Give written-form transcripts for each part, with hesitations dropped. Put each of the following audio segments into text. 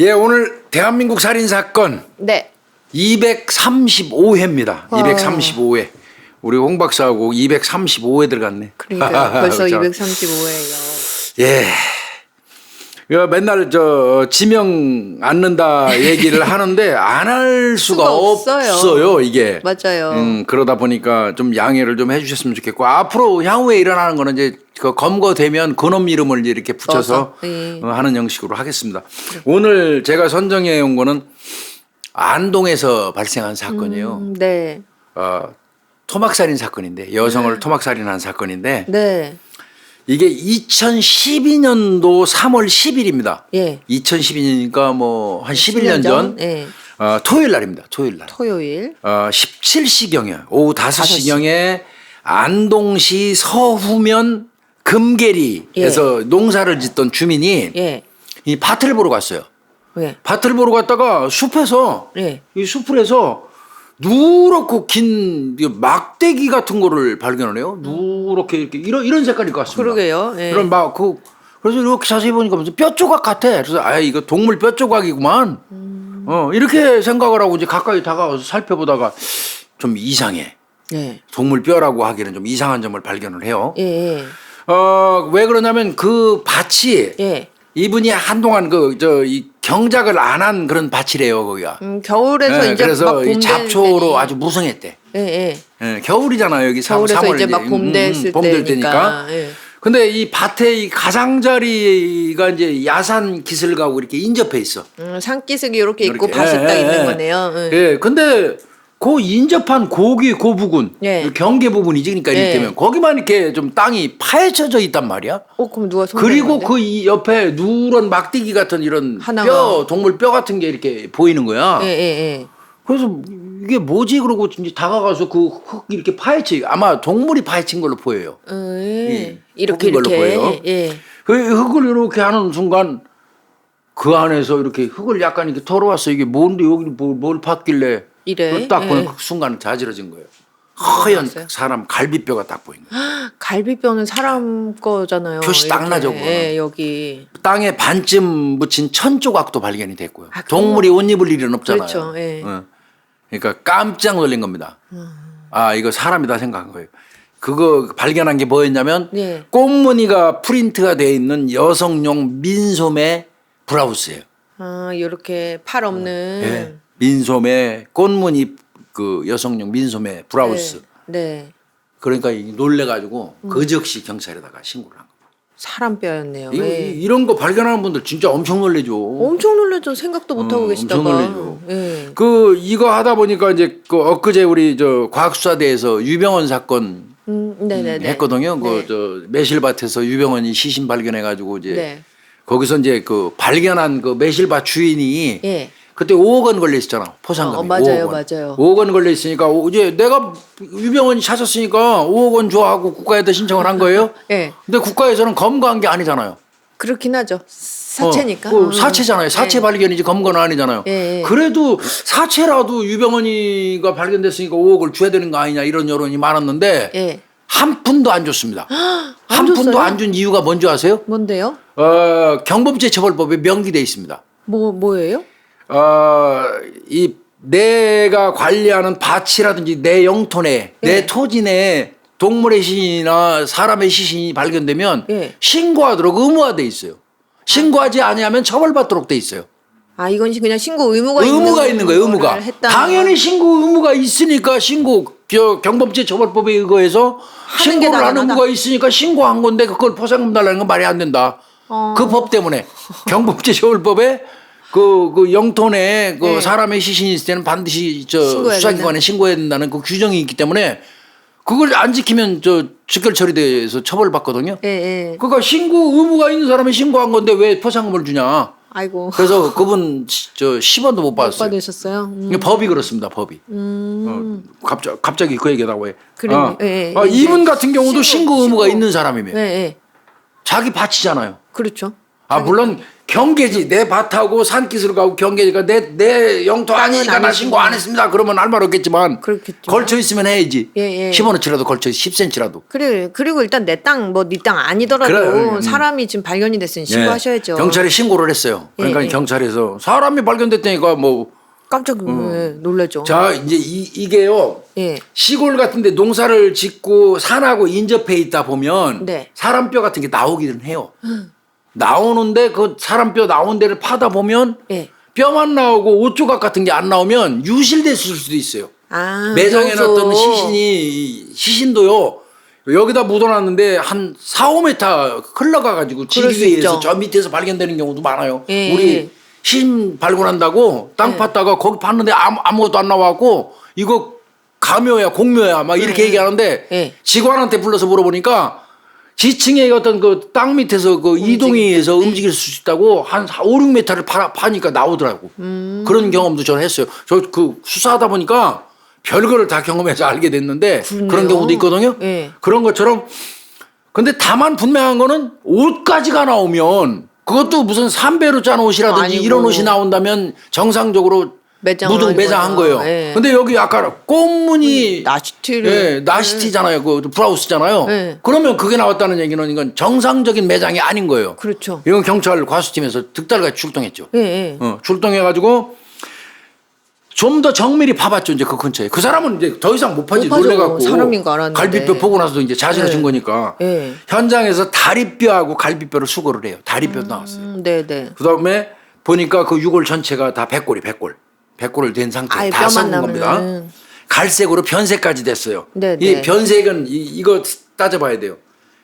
예, 오늘 대한민국 살인 사건 네. 235회입니다. 235회. 우리 홍 박사하고 235회 들어갔네. 그러니까 벌써 그렇죠. 235회예요. 예. 이거 맨날 지명 않는다 얘기를 하는데 안 할 수가 없어요, 이게. 맞아요. 그러다 보니까 좀 양해를 좀 해주셨으면 좋겠고 앞으로 향후에 일어나는 거는 이제 그 검거되면 그놈 이름을 이제 이렇게 붙여서 예. 하는 형식으로 하겠습니다. 오늘 제가 선정해 온 거는 안동에서 발생한 사건이에요. 네. 토막살인 사건인데 여성을 토막살인한 사건인데 네. 이게 2012년도 3월 10일입니다. 예. 2012년이니까 뭐 한 11년 전 예. 토요일 날입니다. 토요일 날. 토요일. 17시경에 오후 5시경에 안동시 서후면 금계리에서 농사를 짓던 주민이 예. 이 밭을 보러 갔어요. 예. 밭을 보러 갔다가 숲에서 예. 이 숲에서 누렇고 긴 막대기 같은 거를 발견을 해요. 누렇게 이렇게 이런 색깔일 것 같습니다. 그러게요. 예. 그런 그래서 이렇게 자세히 보니까 무슨 뼈 조각 같아. 그래서 이거 동물 뼈 조각이구만. 이렇게 생각을 하고 이제 가까이 다가와서 살펴보다가 좀 이상해. 예. 동물 뼈라고 하기는 좀 이상한 점을 발견을 해요. 예. 왜 그러냐면 그 밭이 예. 이분이 한동안 이 경작을 안 한 그런 밭이래요, 거기가. 겨울에서 예, 이제 그래서 막 이 봄 잡초로 되니. 아주 무성했대. 예. 예. 예, 겨울이잖아요, 여기 겨울에서 3월 이제 막 봄 됐을 봄 될 때니까. 예. 근데 이 밭에 이 가장자리가 이제 야산 기슭하고 이렇게 인접해 있어. 산기슭이 이렇게 있고 이렇게. 밭이 딱 예, 있는 예. 거네요. 예. 예, 근데 그 인접한 그 부분, 예. 경계 부분이지, 그러니까 예. 이를테면 거기만 이렇게 좀 땅이 파헤쳐져 있단 말이야. 그럼 누가 손 그리고 그 이 옆에 누런 막대기 같은 이런 하나가. 동물 뼈 같은 게 이렇게 보이는 거야. 예. 예. 그래서 이게 뭐지? 그러고 이제 다가가서 그 흙 이렇게 아마 동물이 파헤친 걸로 보여요. 예. 이 이렇게 흙인 걸로 이렇게. 보여요. 예. 그 흙을 이렇게 하는 순간 그 안에서 이렇게 흙을 약간 이렇게 털어왔어. 이게 뭔데 여기 뭘 팠길래 이래. 딱 보니 예. 그 순간 자지러진 거예요. 허연 알았어요. 사람 갈비뼈가 딱 보인 거예요. 갈비뼈는 사람 거잖아요. 표시 딱 이렇게. 나죠, 그거는. 예, 여기. 땅에 반쯤 묻힌 천 조각도 발견이 됐고요. 그건 동물이 옷 입을 일은 없잖아요. 그렇죠, 예. 그러니까 깜짝 놀란 겁니다. 이거 사람이다 생각한 거예요. 그거 발견한 게 뭐였냐면 예. 꽃무늬가 프린트가 되어 있는 여성용 민소매 브라우스예요. 이렇게 팔 없는. 예. 민소매 꽃무늬 그 여성용 민소매 브라우스. 네. 그러니까 놀래가지고 그저씨 경찰에다가 신고를 한 거예요. 사람 뼈였네요. 예. 이런 거 발견하는 분들 진짜 엄청 놀래죠. 엄청 놀라죠. 생각도 못 하고 계시다가. 엄청 놀래죠. 예. 이거 하다 보니까 이제 엊그제 우리 과학수사대에서 유병헌 사건 네네네. 했거든요. 네. 매실밭에서 유병헌이 시신 발견해가지고 이제 네. 거기서 이제 발견한 그 매실밭 주인이 예. 그때 5억 원 걸려 있었잖아. 포상금이. 맞아요, 5억 원. 맞아요. 5억 원 걸려 있으니까 이제 내가 유병헌이 찾았으니까 5억 원 줘 하고 국가에다 신청을 한 거예요. 예. 근데 국가에서는 검거한 게 아니잖아요. 그렇긴 하죠. 사체니까. 사체잖아요. 사체 발견이지 검거는 아니잖아요. 예, 예. 그래도 사체라도 유병헌이가 발견됐으니까 5억을 줘야 되는 거 아니냐 이런 여론이 많았는데 예. 한 푼도 안 줬습니다. 한 줬어요? 푼도 안 준 이유가 뭔지 아세요? 뭔데요? 경범죄처벌법에 명기돼 있습니다. 뭐예요? 이 내가 관리하는 밭이라든지 내 영토내 내 토지 내에 동물의 시신이나 사람의 시신이 발견되면 예. 신고하도록 의무화돼 있어요. 신고하지 아니하면 처벌받도록 돼 있어요. 이건 그냥 신고 의무가 있는 거예요. 의무가. 거를 했다는 당연히 신고 의무가 있으니까 경범죄처벌법에 의거해서 하는 게 신고를 하는 당연하다. 의무가 있으니까 신고한 건데 그걸 포상금 달라는 건 말이 안 된다. 그 법 때문에 경범죄처벌법에 그 영토 내에 네. 사람의 시신이 있을 때는 반드시 신고해야 수사기관에 신고해야 된다는 그 규정이 있기 때문에 그걸 안 지키면 즉결 처리돼서 처벌받거든요. 예. 그러니까 신고 의무가 있는 사람이 신고한 건데 왜 포상금을 주냐. 아이고. 그래서 그분 10원도 못 못 받았어요. 받으셨어요? 이게 법이 그렇습니다. 법이. 갑자기 그 얘기라고 해. 그래요. 예. 이분 같은 경우도 신고 의무가 신고. 있는 사람이면 예. 자기 밭이잖아요. 그렇죠. 물론 경계지 내 밭하고 산기슭을 가고 경계지가 내 영토 아니니까 나 신고 안 했습니다. 그러면 할 말 없겠지만 그렇겠죠. 걸쳐 있으면 해야지. 예, 예. 15원어치라도 걸쳐 10cm라도. 그래 그리고 일단 내 땅 뭐 네 땅 아니더라도 그래, 사람이 지금 발견이 됐으니 신고하셔야죠. 경찰에 신고를 했어요. 그러니까 예, 예. 경찰에서 사람이 발견됐다니까 뭐. 깜짝 놀라죠. 자 이제 이게요. 예. 시골 같은데 농사를 짓고 산하고 인접해 있다 보면 네. 사람 뼈 같은 게 나오기는 해요. 나오는데 그 사람 뼈 나온 데를 파다 보면 예. 뼈만 나오고 옷 조각 같은 게 안 나오면 유실됐을 수도 있어요. 아, 매장에 그래서- 놨던 시신도요. 여기다 묻어놨는데 한 4, 5m 흘러가가지고 그럴 수 지리위에서 있죠. 저 밑에서 발견되는 경우도 많아요. 예, 우리 예. 시신 발굴한다고 땅 예. 팠다가 거기 팠는데 아무것도 안 나와갖고 이거 가묘야 공묘야 막 이렇게 예, 얘기하는데 예. 직원한테 불러서 물어보니까 지층에 어떤 그 땅 밑에서 그 이동이 해서 움직일 수 있다고 한 5, 6m를 파니까 나오더라고. 그런 경험도 저는 했어요. 저 그 수사하다 보니까 별거를 다 경험해서 알게 됐는데 그렇네요. 그런 경우도 있거든요. 예. 그런 것처럼 근데 다만 분명한 거는 옷까지가 나오면 그것도 무슨 삼배로 짠 옷이라든지 아니고. 이런 옷이 나온다면 정상적으로 매장을 무등 한 매장한 거죠. 거예요. 예. 근데 여기 아까 꽃무늬 나시티를 예, 나시티잖아요. 그 브라우스잖아요. 예. 그러면 그게 나왔다는 얘기는 이건 정상적인 매장이 아닌 거예요. 그렇죠. 이건 경찰 과수팀에서 득달같이 출동했죠. 예, 예. 출동해가지고 좀 더 정밀히 파봤죠. 이제 그 근처에 그 사람은 이제 더 이상 못 파지 못 파죠. 놀래갖고 사람인 거 알았는데. 갈비뼈 보고 나서도 이제 자지러진 예. 거니까 예. 현장에서 다리뼈하고 갈비뼈를 수거를 해요. 다리뼈 나왔어요. 네, 네. 그다음에 보니까 그 유골 전체가 다 백골을 된 상태 아예 다 썩은 뼈만 겁니다. 남은. 갈색으로 변색까지 됐어요. 네, 이 네. 변색은 이거 따져봐야 돼요.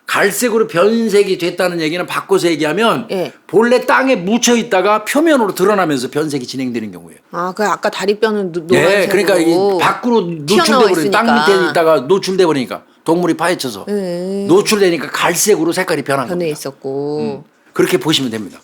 갈색으로 변색이 됐다는 얘기는 바꿔서 얘기하면 예. 본래 땅에 묻혀 있다가 표면으로 드러나면서 변색이 진행되는 경우예요. 아, 그 아까 다리뼈는 예, 노란색으로 그러니까 이 밖으로 튀어나와 노출돼 버리니까 땅 있으니까. 밑에 있다가 노출돼 버리니까 동물이 파헤쳐서 예. 노출되니까 갈색으로 색깔이 변한 변해 겁니다. 있었고. 그렇게 보시면 됩니다.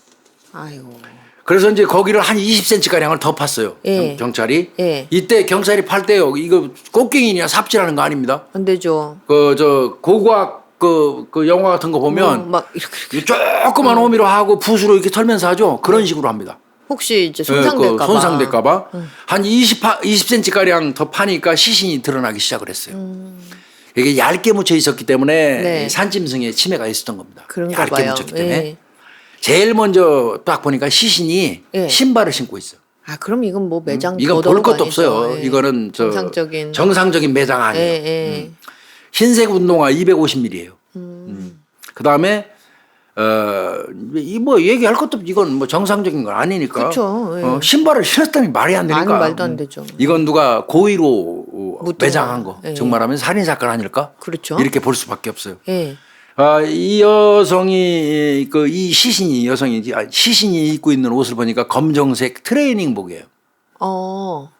아이고. 그래서 이제 거기를 한 20cm 가량을 더 팠어요. 예. 경찰이. 예. 이때 경찰이 팔 때요. 이거 꽃갱이냐 삽질하는 거 아닙니다. 안 되죠. 그 저 고고학 그 영화 같은 거 보면 막 이렇게 조그만 호미로 하고 붓으로 이렇게 털면서 하죠. 그런 식으로 합니다. 혹시 이제 예, 손상될까 봐. 손상될까봐 한 20cm 가량 더 파니까 시신이 드러나기 시작을 했어요. 이게 얇게 묻혀 있었기 때문에 네. 이 산짐승에 침해가 있었던 겁니다. 그런가 얇게 봐요. 묻혔기 때문에 예. 제일 먼저 딱 보니까 시신이 예. 신발을 신고 있어. 아, 그럼 이건 뭐 매장 이건 볼 더더욱 것도 아니죠. 없어요. 예. 이거는 정상적인 매장 예, 아니에요. 예. 흰색 운동화 250ml예요. 그 다음에 이 뭐 얘기할 것도 없- 이건 뭐 정상적인 건 아니니까. 그쵸, 예. 신발을 신었다니 말이 안 되니까. 아니, 말도 안 되죠. 이건 누가 고의로 무도가. 매장한 거. 예. 정말하면 살인 사건 아닐까? 그렇죠. 이렇게 볼 수밖에 없어요. 예. 이 여성이 이 시신이 입고 있는 옷을 보니까 검정색 트레이닝복이에요.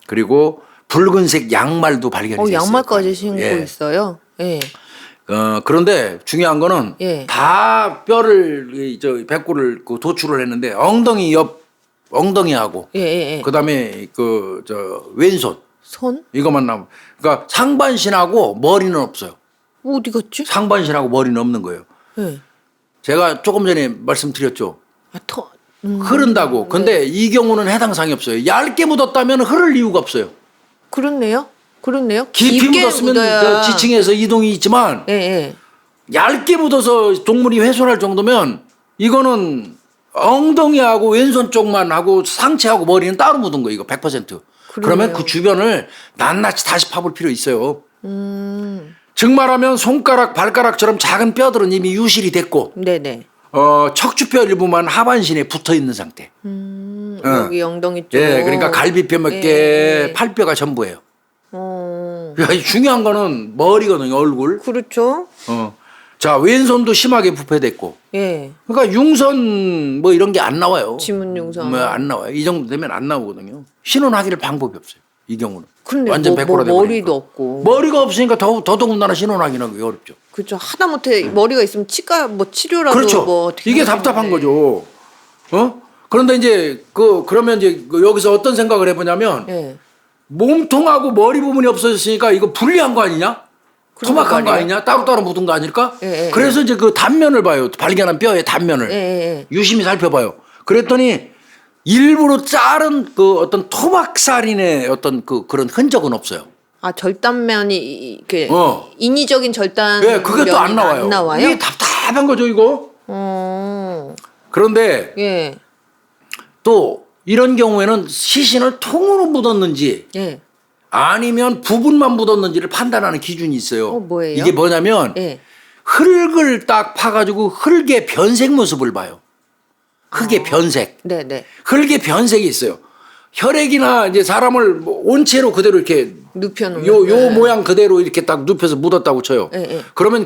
그리고 붉은색 양말도 발견이 됐어요. 양말까지 신고 예. 있어요. 예. 그런데 중요한 거는 예. 다 뼈를 백골을 도출을 했는데 엉덩이하고 예, 예, 예. 그다음에 왼손 손? 이것만 남아. 그러니까 상반신하고 머리는 없어요. 어디 갔지? 상반신하고 머리는 없는 거예요. 예. 제가 조금 전에 말씀드렸죠. 아, 흐른다고. 근데 이 경우는 해당 사항이 없어요. 얇게 묻었다면 흐를 이유가 없어요. 그렇네요. 깊이 묻었으면 묻어야. 그 지층에서 이동이 있지만 예, 예. 얇게 묻어서 동물이 훼손할 정도면 이거는 엉덩이하고 왼손 쪽만 하고 상체하고 머리는 따로 묻은 거예요. 이거 100%. 그러면 그 주변을 낱낱이 다시 파볼 필요 있어요. 즉 말하면 손가락, 발가락처럼 작은 뼈들은 이미 유실이 됐고 네네. 척추뼈 일부만 하반신에 붙어 있는 상태. 여기 엉덩이 쪽. 예, 그러니까 갈비뼈 몇 개, 예. 팔뼈가 전부예요. 중요한 거는 머리거든요, 얼굴. 그렇죠. 자, 왼손도 심하게 부패됐고. 예. 그러니까 융선 뭐 이런 게 안 나와요. 지문 융선. 뭐 안 나와요. 이 정도 되면 안 나오거든요. 신원하기를 방법이 없어요. 이 경우는. 그런데 완전 100%라 돼버리니까. 머리도 없고. 머리가 없으니까 더더군다나 신원하기는 어렵죠. 그렇죠. 하다못해 머리가 있으면 치료라도 그렇죠. 뭐 어떻게 이게 해야 답답한 되는데. 거죠. 그런데 이제 그러면 이제 여기서 어떤 생각을 해보냐면 예. 몸통하고 머리 부분이 없어졌으니까 이거 불리한 거 아니냐? 그런 토막한 거 말이에요. 아니냐? 따로따로 묻은 거 아닐까? 예, 예, 그래서 이제 그 단면을 봐요. 발견한 뼈의 단면을 예, 예, 예. 유심히 살펴봐요. 그랬더니 일부러 자른 그 어떤 토막살인의 어떤 그런 흔적은 없어요. 아, 절단면이 이렇게 어. 인위적인 절단 예, 그게 또 안 나와요. 안 나와요? 이게 답답한 거죠, 이거. 그런데 예. 또 이런 경우에는 시신을 통으로 묻었는지 예. 아니면 부분만 묻었는지를 판단하는 기준이 있어요. 뭐예요? 이게 뭐냐면 예. 흙을 딱 파가지고 흙의 변색 모습을 봐요. 흙의 변색. 네네. 흙의 변색이 있어요. 혈액이나 이제 사람을 뭐 온체로 그대로 이렇게 눕혀놓으면. 요 모양 그대로 이렇게 딱 눕혀서 묻었다고 쳐요. 예, 예. 그러면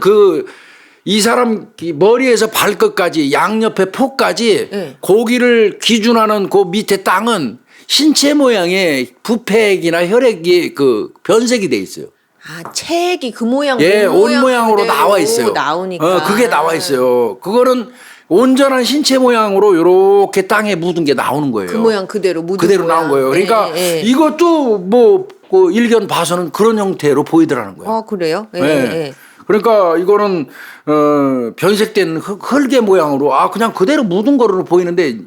이 사람 머리에서 발끝까지 양옆에 폭까지 예. 고기를 기준하는 그 밑에 땅은 신체 모양의 부패액이나 혈액이 그 변색이 돼 있어요. 아, 책이 그 모양, 예, 그 온 모양으로 그대로 나와 있어요. 나오니까. 그게 나와 있어요. 그거는 온전한 신체 모양으로 요렇게 땅에 묻은 게 나오는 거예요. 그 모양 그대로 묻은 그대로 모양. 나온 거예요. 그러니까 예, 예. 이것도 그 일견 봐서는 그런 형태로 보이더라는 거예요. 아, 그래요? 예, 예. 예. 그러니까 이거는 변색된 흙의 모양으로 그냥 그대로 묻은 거로 보이는데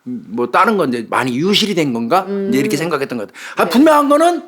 뭐 다른 건 이제 많이 유실이 된 건가 이제 이렇게 생각했던 것 같아요. 분명한 거는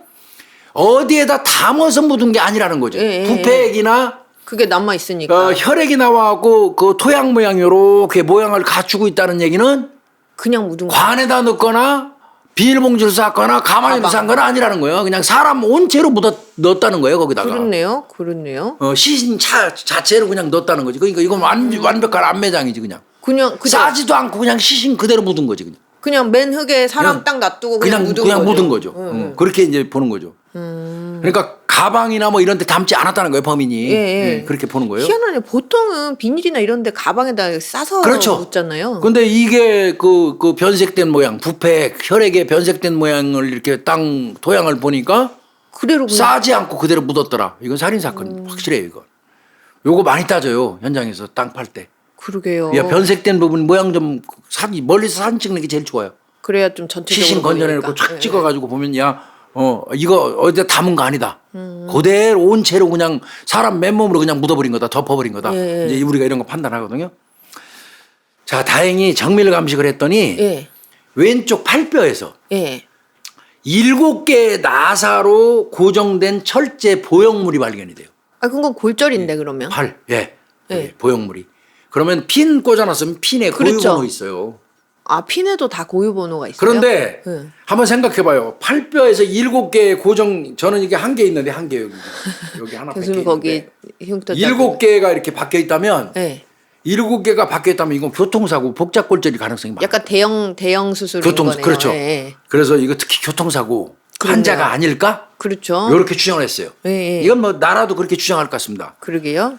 어디에다 담아서 묻은 게 아니라는 거죠. 예, 예, 부패액이나 그게 남아 있으니까. 혈액이 나와갖고 그 토양 모양 요렇게 모양을 갖추고 있다는 얘기는 그냥 묻은 거. 관에다 넣거나 비닐봉지를 쌌거나 가만히 싼 건 아니라는 거예요. 그냥 사람 온체로 넣었다는 거예요. 거기다가. 그렇네요. 시신 자체로 그냥 넣었다는 거지. 그러니까 이건 완벽한 안매장이지 그냥. 그냥 싸지도 않고 그냥 시신 그대로 묻은 거지 그냥. 그냥 맨 흙에 사람 딱 놔두고 그냥 묻은 거죠. 그렇게 이제 보는 거죠. 그러니까 가방이나 뭐 이런 데 담지 않았다는 거예요, 범인이. 예, 예. 그렇게 보는 거예요. 희한하네. 보통은 비닐이나 이런 데 가방에다 싸서 그렇죠. 묻잖아요. 근데 이게 그 변색된 모양, 부패, 혈액의 변색된 모양을 이렇게 땅 토양을 보니까 그대로 그냥. 싸지 않고 그대로 묻었더라. 이건 살인 사건 확실해요, 이거. 요거 많이 따져요, 현장에서 땅 팔 때. 그러게요. 야, 변색된 부분 모양 좀 멀리서 사진 찍는 게 제일 좋아요. 그래야 좀 전체적으로 시신 건져내놓고 보이니까. 쫙 찍어가지고 보면 이거 어디다 담은 거 아니다. 그대로 온 채로 그냥 사람 맨몸으로 그냥 묻어버린 거다. 덮어버린 거다. 예. 이제 우리가 이런 거 판단하거든요. 자, 다행히 정밀 감식을 했더니 예. 왼쪽 팔뼈에서 예. 7개의 나사로 고정된 철제 보형물이 발견이 돼요. 아, 그건 골절인데 그러면. 예, 보형물이. 그러면 핀 꽂아놨으면 핀에 그렇죠. 고유번호 있어요. 아, 핀에도 다 고유 번호가 있어요. 그런데 네. 한번 생각해봐요. 팔뼈에서 7개의 고정, 저는 이게 한 개 있는데 한 개 여기 하나 교수님 밖에 거기 있는데 흉터 7개가 이렇게 박혀 있다면 네. 7개가 박혀 있다면 이건 교통사고 복잡골절일 가능성이 많아요. 약간 대형 수술인 거네요. 그렇죠. 예, 예. 그래서 이거 특히 교통사고 그렇네요. 환자가 아닐까? 그렇죠. 이렇게 추정을 했어요. 예, 예. 이건 뭐 나라도 그렇게 추정할 것 같습니다. 그러게요.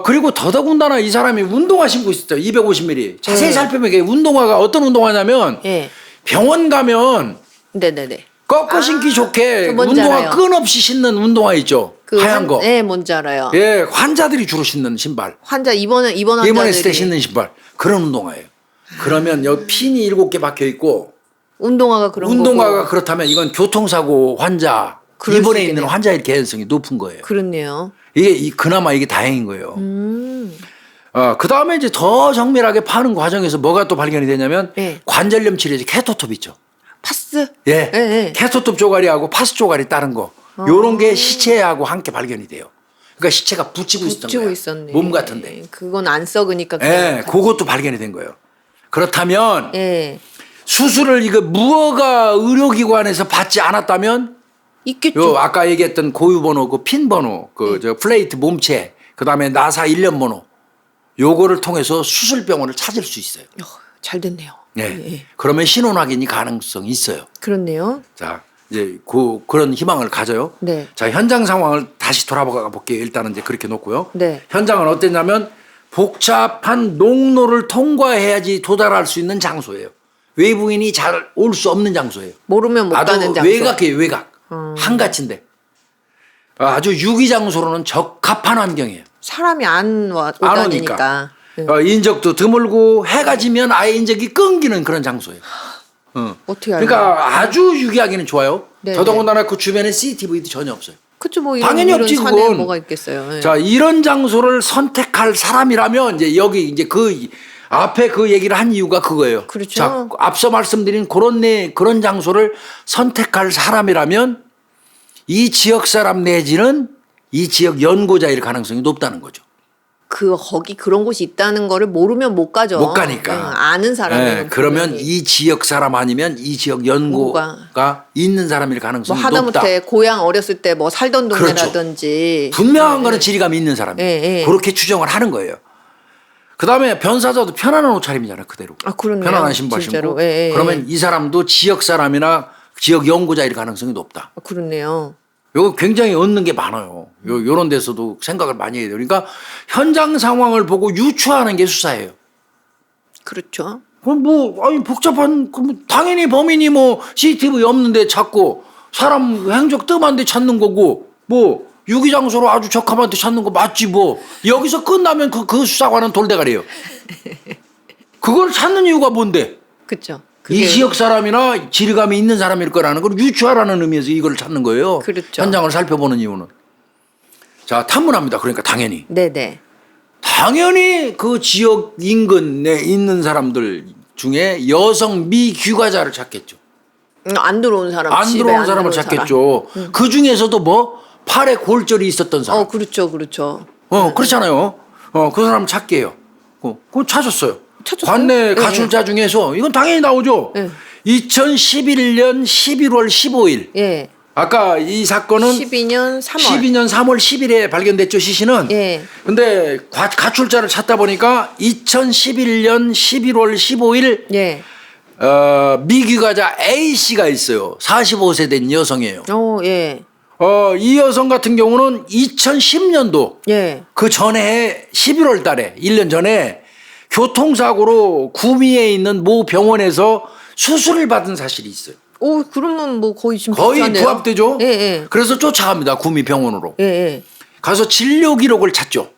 그리고 더더군다나 이 사람이 운동화 신고 있었죠. 250mm. 자세히 예. 살펴보면 이게 운동화가 어떤 운동화냐면 예. 병원 가면 네네네. 꺾어 신기 좋게 저 뭔지 운동화 알아요. 끈없이 신는 운동화 있죠. 하얀 거. 네, 뭔지 알아요. 예, 환자들이 주로 신는 신발. 환자 입원 환자들이 입원했을 때 신는 신발. 그런 운동화예요. 그러면 여기 핀이 7개 박혀 있고 운동화가 그런 운동화가 거고. 그렇다면 이건 교통사고 환자 그럴 입원해 수 있는 있겠네요. 환자일 가능성이 높은 거예요. 그렇네요. 이게 그나마 이게 다행인 거예요. 그 다음에 이제 더 정밀하게 파는 과정에서 뭐가 또 발견이 되냐면 예. 관절염 치료제 케토톱 있죠. 파스? 예. 예. 케토톱 조가리하고 파스 조가리 따른 거. 요런 게 시체하고 함께 발견이 돼요. 그러니까 시체가 붙이고 있었던 붙이고 거예요. 있었네. 몸 같은데. 그건 안 썩으니까 예. 그냥 그것도 발견이 된 거예요. 그렇다면 예. 수술을 이거 무허가 의료기관에서 받지 않았다면 있겠죠. 요 아까 얘기했던 고유번호 그 핀 번호 저 플레이트 몸체 그다음에 나사 일련 번호 요거를 통해서 수술병원을 찾을 수 있어요. 잘 됐네요. 네. 그러면 신원 확인이 가능성이 있어요. 그렇네요. 자, 이제 그런 희망을 가져요. 네. 자, 현장 상황을 다시 돌아가 볼게요. 일단은 이제 그렇게 놓고요. 네. 현장은 어땠냐면 복잡한 농로를 통과해야지 도달할 수 있는 장소예요. 외부인이 잘 올 수 없는 장소예요. 모르면 못 아주 가는 장소. 외곽이에요, 외곽. 한가친데. 아주 유기장소로는 적합한 환경이에요. 사람이 안 안 다니니까. 인적도 드물고 해가 지면 아예 인적이 끊기는 그런 장소예요. 어떻게 알아요? 그러니까 아주 유기하기는 좋아요. 네네. 더더군다나 그 주변에 CCTV도 전혀 없어요. 그쵸, 뭐 당연히 이런 없지, 산에 그건. 뭐가 있겠어요. 예. 자, 이런 장소를 선택할 사람이라면 이제 여기 이제 그 앞에 그 얘기를 한 이유가 그거예요. 그렇죠. 자, 앞서 말씀드린 그런 장소를 선택할 사람이라면 이 지역 사람 내지는 이 지역 연고자일 가능성이 높다는 거죠. 거기 그런 곳이 있다는 거를 모르면 못 가죠. 못 가니까. 네, 아는 사람이. 그러면 이 지역 사람 아니면 이 지역 연고가 있는 사람일 뭐 가능성이 높다. 하다못해 고향 어렸을 때 뭐 살던 동네라든지. 분명한 거는 지리감이 있는 사람이에요. 그렇게 추정을 하는 거예요. 그다음에 변사자도 편안한 옷차림이잖아요. 그대로. 아, 그렇네요. 편안한 신발 진짜로. 신고. 예, 예. 그러면 이 사람도 지역 사람이나 지역 연고자일 가능성이 높다. 아, 그렇네요. 이거 굉장히 얻는 게 많아요. 요런 데서도 생각을 많이 해야 돼요. 그러니까 현장 상황을 보고 유추하는 게 수사예요. 그렇죠. 그럼 복잡한, 당연히 범인이 CCTV 없는데 찾고 사람 행적 뜸한데 찾는 거고 유기장소로 아주 적합한데 찾는 거 맞지 여기서 끝나면 그 수사관은 돌대가리예요. 그걸 찾는 이유가 뭔데? 그렇죠. 이 지역 사람이나 지리감이 있는 사람일 거라는 걸 유추하라는 의미에서 이걸 찾는 거예요. 그렇죠. 현장을 살펴보는 이유는. 자, 탐문합니다. 그러니까 당연히. 네네. 당연히 그 지역 인근에 있는 사람들 중에 여성 미귀가자를 찾겠죠. 안 들어온 사람. 안 집에 들어온 사람을 찾겠죠. 그 중에서도 팔에 골절이 있었던 사람. 그렇죠. 그렇죠. 그렇잖아요. 그 사람 찾게요. 그거 찾았어요. 찾았어요? 관내 네. 가출자 중에서 이건 당연히 나오죠. 네. 2011년 11월 15일. 예. 아까 이 사건은 12년 3월. 12년 3월 10일에 발견됐죠, 시신은. 예. 근데 가출자를 찾다 보니까 2011년 11월 15일 예. 미귀가자 A 씨가 있어요. 45세 된 여성이에요. 예. 이 여성 같은 경우는 2010년도 예. 그 전에 11월 달에 1년 전에 교통사고로 구미에 있는 모 병원에서 수술을 받은 사실이 있어요. 그러면 거의 지금 거의 비슷한데요? 부합되죠. 예, 예. 그래서 쫓아갑니다. 구미 병원으로. 예, 예. 가서 진료 기록을 찾죠.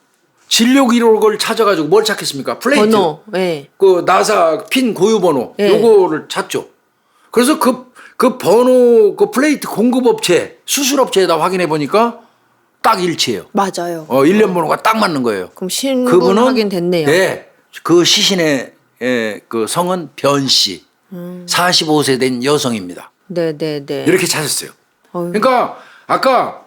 진료 기록을 찾아가지고 뭘 찾겠습니까? 플레이트. 번호. 예. 그 나사 핀 고유 번호. 예. 요거를 찾죠. 그래서 그 번호 그 플레이트 공급업체 수술업체에다 확인해 보니까 딱 일치해요. 맞아요. 1년 번호가 딱 맞는 거예요. 그럼 신분 확인됐네요. 네. 그 시신의 그 성은 변 씨. 45세 된 여성입니다. 네네네. 이렇게 찾았어요. 어휴. 그러니까 아까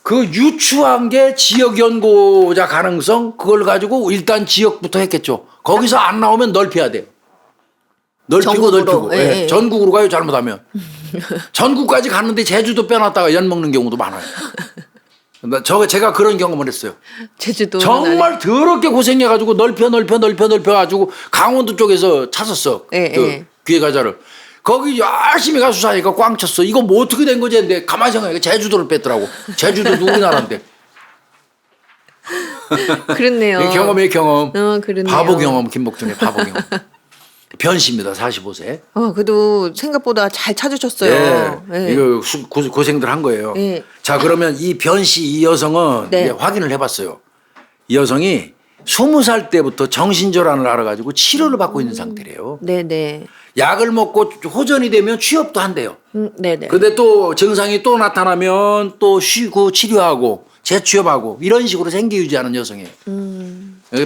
그 유추한 게 지역 연고자 가능성 그걸 가지고 일단 지역부터 했겠죠. 거기서 안 나오면 넓혀야 돼요. 넓히고 전국으로. 넓히고. 예, 예. 예. 전국으로 가요 잘못하면. 전국까지 갔는데 제주도 빼놨다가 연 먹는 경우도 많아요. 제가 그런 경험을 했어요. 제주도 정말 더럽게 고생해가지고 넓혀가지고 강원도 쪽에서 찾았어. 예, 예. 귀해가자를. 거기 열심히 가서 수사하니까 꽝 쳤어. 이거 뭐 어떻게 된 거지 했는데 가만히 생각해. 제주도를 뺐더라고. 제주도도 우리나라인데. 그렇네요. 경험이에요 경험. 그렇네요. 바보 경험 김복준의 바보 경험. 변씨입니다. 45세. 그래도 생각보다 잘 찾으셨어요. 예. 이거 고생들 한 거예요. 예. 자 그러면 이 변씨 이 여성은 네. 이제 확인을 해봤어요. 이 여성이 20살 때부터 정신질환을 알아가지고 치료를 받고 있는 상태래요. 네네. 약을 먹고 호전이 되면 취업도 한대요. 네네. 근데 또 증상이 또 나타나면 또 쉬고 치료하고 재취업하고 이런 식으로 생계 유지하는 여성이에요.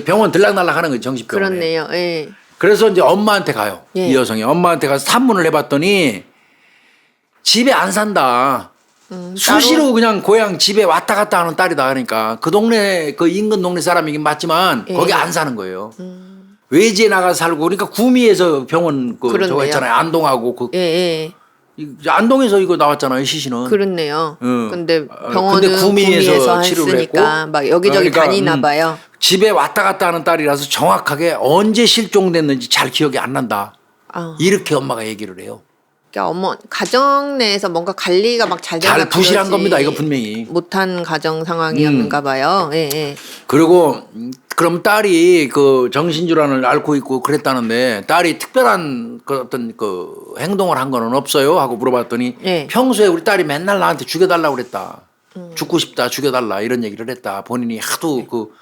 병원 들락날락 하는 거예요. 정신병원에. 그렇네요. 예. 그래서 이제 엄마한테 가요. 예. 이 여성이 엄마한테 가서 탐문을 해봤더니 집에 안 산다. 수시로 그냥 고향 집에 왔다 갔다 하는 딸이다. 그러니까 그 동네 그 인근 동네 사람이긴 맞지만 예. 거기 안 사는 거예요. 외지에 나가서 살고 그러니까 구미에서 병원 그렇네요. 저거 있잖아요. 안동하고 예, 예. 안동에서 이거 나왔잖아요. 시신은. 그렇네요. 응. 근데 병원은 근데 구미에서 치료를 치료를 했으니까 했고. 막 여기저기 그러니까, 다니나 봐요. 집에 왔다 갔다 하는 딸이라서 정확하게 언제 실종됐는지 잘 기억이 안 난다. 이렇게 엄마가 얘기를 해요. 그러니까 가정 내에서 뭔가 관리가 막 잘 잘 부실한 겁니다. 이거 분명히. 못한 가정 상황이었는가 봐요. 예, 예. 그리고 그럼 딸이 그 정신질환을 앓고 있고 그랬다는데 딸이 특별한 그 어떤 그 행동을 한 거는 없어요? 하고 물어봤더니 예. 평소에 우리 딸이 맨날 나한테 죽여달라고 그랬다. 죽고 싶다, 죽여달라 이런 얘기를 했다. 본인이 하도 그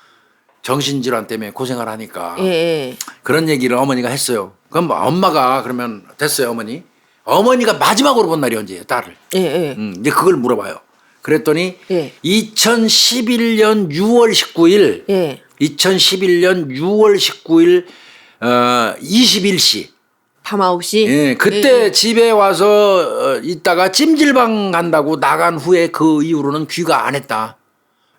정신질환 때문에 고생을 하니까 예, 예. 그런 얘기를 어머니가 했어요. 그럼 엄마가 그러면 됐어요, 어머니. 어머니가 마지막으로 본 날이 언제예요, 딸을? 예, 예. 이제 그걸 물어봐요. 그랬더니 예. 2011년 6월 19일 예. 2011년 6월 19일 21시. 밤 9시? 예, 그때 집에 와서 있다가 찜질방 간다고 나간 후에 그 이후로는 귀가 안 했다.